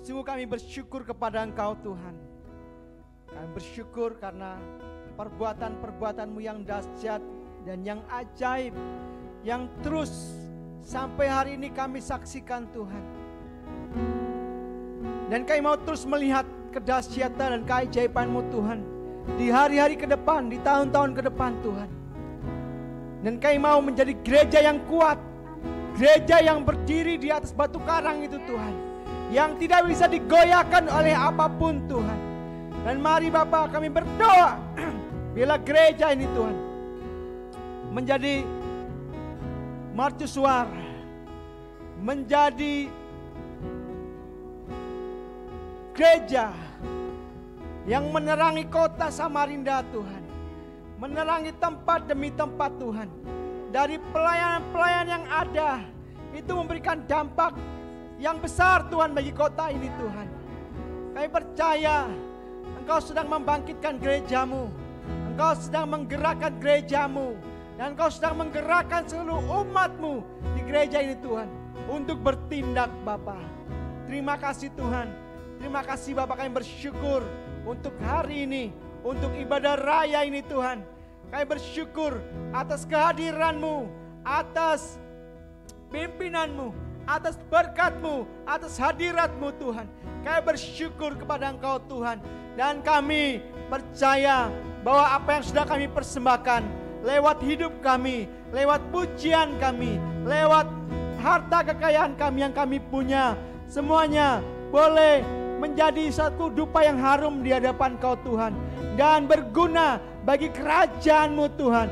Sungguh kami bersyukur kepada Engkau Tuhan. Kami bersyukur karena perbuatan-perbuatan-Mu yang dahsyat dan yang ajaib, yang terus sampai hari ini kami saksikan Tuhan. Dan kami mau terus melihat kedahsyatan dan keajaiban-Mu Tuhan di hari-hari ke depan, di tahun-tahun ke depan Tuhan. Dan kami mau menjadi gereja yang kuat, gereja yang berdiri di atas batu karang itu Tuhan, yang tidak bisa digoyahkan oleh apapun Tuhan. Dan mari Bapa kami berdoa, bila gereja ini Tuhan menjadi mercusuar, menjadi gereja yang menerangi kota Samarinda Tuhan, menerangi tempat demi tempat Tuhan. Dari pelayanan-pelayanan yang ada, itu memberikan dampak yang besar Tuhan bagi kota ini Tuhan. Kami percaya Engkau sedang membangkitkan gereja-Mu, Engkau sedang menggerakkan gereja-Mu, dan Engkau sedang menggerakkan seluruh umat-Mu di gereja ini Tuhan, untuk bertindak Bapa. Terima kasih Tuhan, terima kasih Bapa, kami bersyukur untuk hari ini, untuk ibadah raya ini Tuhan. Kami bersyukur atas kehadiran-Mu, atas pimpinan-Mu, atas berkat-Mu, atas hadirat-Mu Tuhan. Kami bersyukur kepada Engkau Tuhan. Dan kami percaya bahwa apa yang sudah kami persembahkan lewat hidup kami, lewat pujian kami, lewat harta kekayaan kami yang kami punya, semuanya boleh menjadi satu dupa yang harum di hadapan Kau Tuhan, dan berguna bagi kerajaan-Mu Tuhan.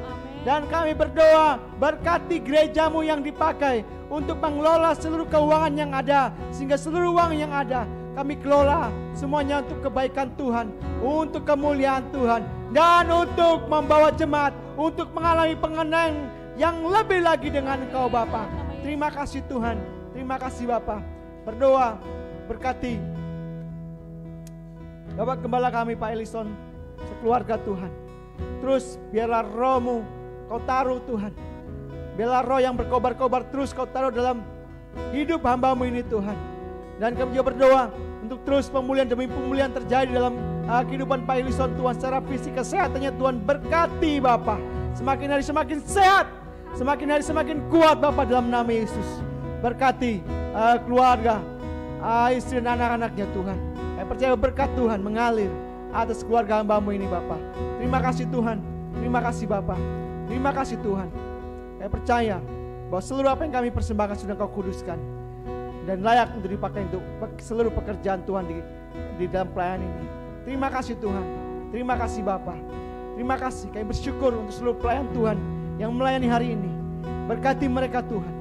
Dan kami berdoa, berkati gereja-Mu yang dipakai untuk mengelola seluruh keuangan yang ada, sehingga seluruh uang yang ada kami kelola semuanya untuk kebaikan Tuhan, untuk kemuliaan Tuhan, dan untuk membawa jemaat untuk mengalami pengenalan yang lebih lagi dengan Engkau Bapa. Terima kasih Tuhan, terima kasih Bapa. Berdoa, berkati Bapak Gembala kami Pak Ellison, sekeluarga Tuhan. Terus biarlah roh-Mu Kau taruh Tuhan, biarlah roh yang berkobar-kobar terus Kau taruh dalam hidup hamba-Mu ini Tuhan. Dan kami juga berdoa untuk terus pemulihan demi pemulihan terjadi dalam kehidupan Pak Ellison Tuhan, secara fisik kesehatannya Tuhan. Berkati Bapa, semakin hari semakin sehat, semakin hari semakin kuat Bapa, dalam nama Yesus. Berkati keluarga, istri dan anak-anaknya Tuhan. Saya percaya berkat Tuhan mengalir atas keluarga hamba-Mu ini Bapa. Terima kasih Tuhan, terima kasih Bapa, terima kasih Tuhan. Saya percaya bahwa seluruh apa yang kami persembahkan sudah Kau kuduskan dan layak untuk dipakai untuk seluruh pekerjaan Tuhan di dalam pelayanan ini. Terima kasih Tuhan, terima kasih Bapa, terima kasih. Kami bersyukur untuk seluruh pelayan Tuhan yang melayani hari ini. Berkati mereka Tuhan,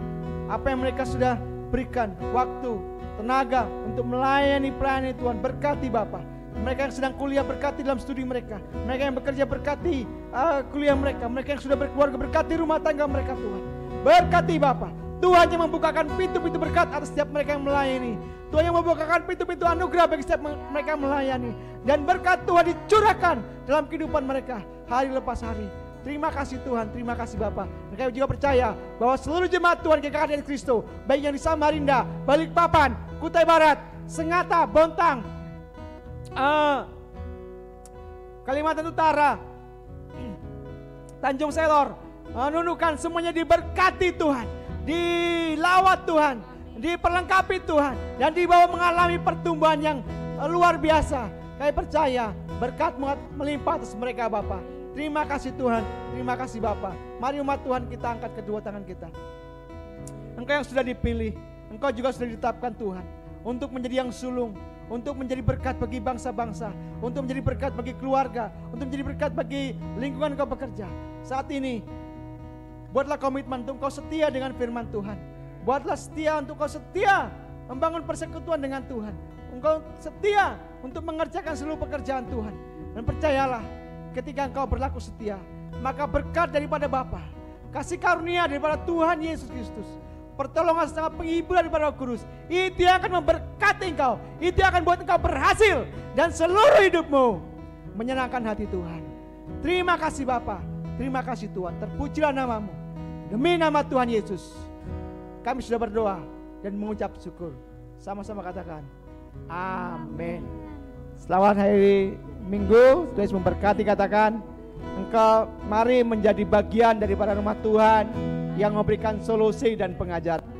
apa yang mereka sudah berikan waktu, tenaga untuk melayani pelayanan Tuhan. Berkati Bapa, mereka yang sedang kuliah berkati dalam studi mereka, mereka yang bekerja berkati kuliah mereka, mereka yang sudah berkeluarga berkati rumah tangga mereka Tuhan. Berkati Bapa, Tuhan yang membukakan pintu-pintu berkat atas setiap mereka yang melayani. Tuhan yang membukakan pintu-pintu anugerah bagi setiap mereka yang melayani. Dan berkat Tuhan dicurahkan dalam kehidupan mereka hari lepas hari. Terima kasih Tuhan, terima kasih Bapa. Mereka juga percaya bahwa seluruh jemaat Tuhan GKI Kristo, baik yang di Samarinda, Balikpapan, Kutai Barat, Sengata, Bontang, Kalimantan Utara, Tanjung Selor, Nunukan, semuanya diberkati Tuhan, dilawat Tuhan, diperlengkapi Tuhan, dan dibawa mengalami pertumbuhan yang luar biasa. Kami percaya berkat-Mu melimpah atas mereka Bapa. Terima kasih Tuhan, terima kasih Bapa. Mari umat Tuhan kita angkat kedua tangan kita. Engkau yang sudah dipilih, Engkau juga sudah ditetapkan Tuhan untuk menjadi yang sulung, untuk menjadi berkat bagi bangsa-bangsa, untuk menjadi berkat bagi keluarga, untuk menjadi berkat bagi lingkungan Engkau bekerja. Saat ini buatlah komitmen untuk Kau setia dengan firman Tuhan. Buatlah setia untuk Kau setia membangun persekutuan dengan Tuhan. Engkau setia untuk mengerjakan seluruh pekerjaan Tuhan. Dan percayalah, ketika Engkau berlaku setia, maka berkat daripada Bapa, kasih karunia daripada Tuhan Yesus Kristus, pertolongan serta penghiburan daripada Roh Kudus, itu yang akan memberkati Engkau, itu yang akan buat Engkau berhasil, dan seluruh hidupmu menyenangkan hati Tuhan. Terima kasih Bapa, terima kasih Tuhan. Terpujilah nama-Mu. Demi nama Tuhan Yesus kami sudah berdoa dan mengucap syukur. Sama-sama katakan, amin. Selamat hari Minggu, Tuhan Yesus memberkati. Katakan, engkau mari menjadi bagian daripada rumah Tuhan yang memberikan solusi dan pengajaran.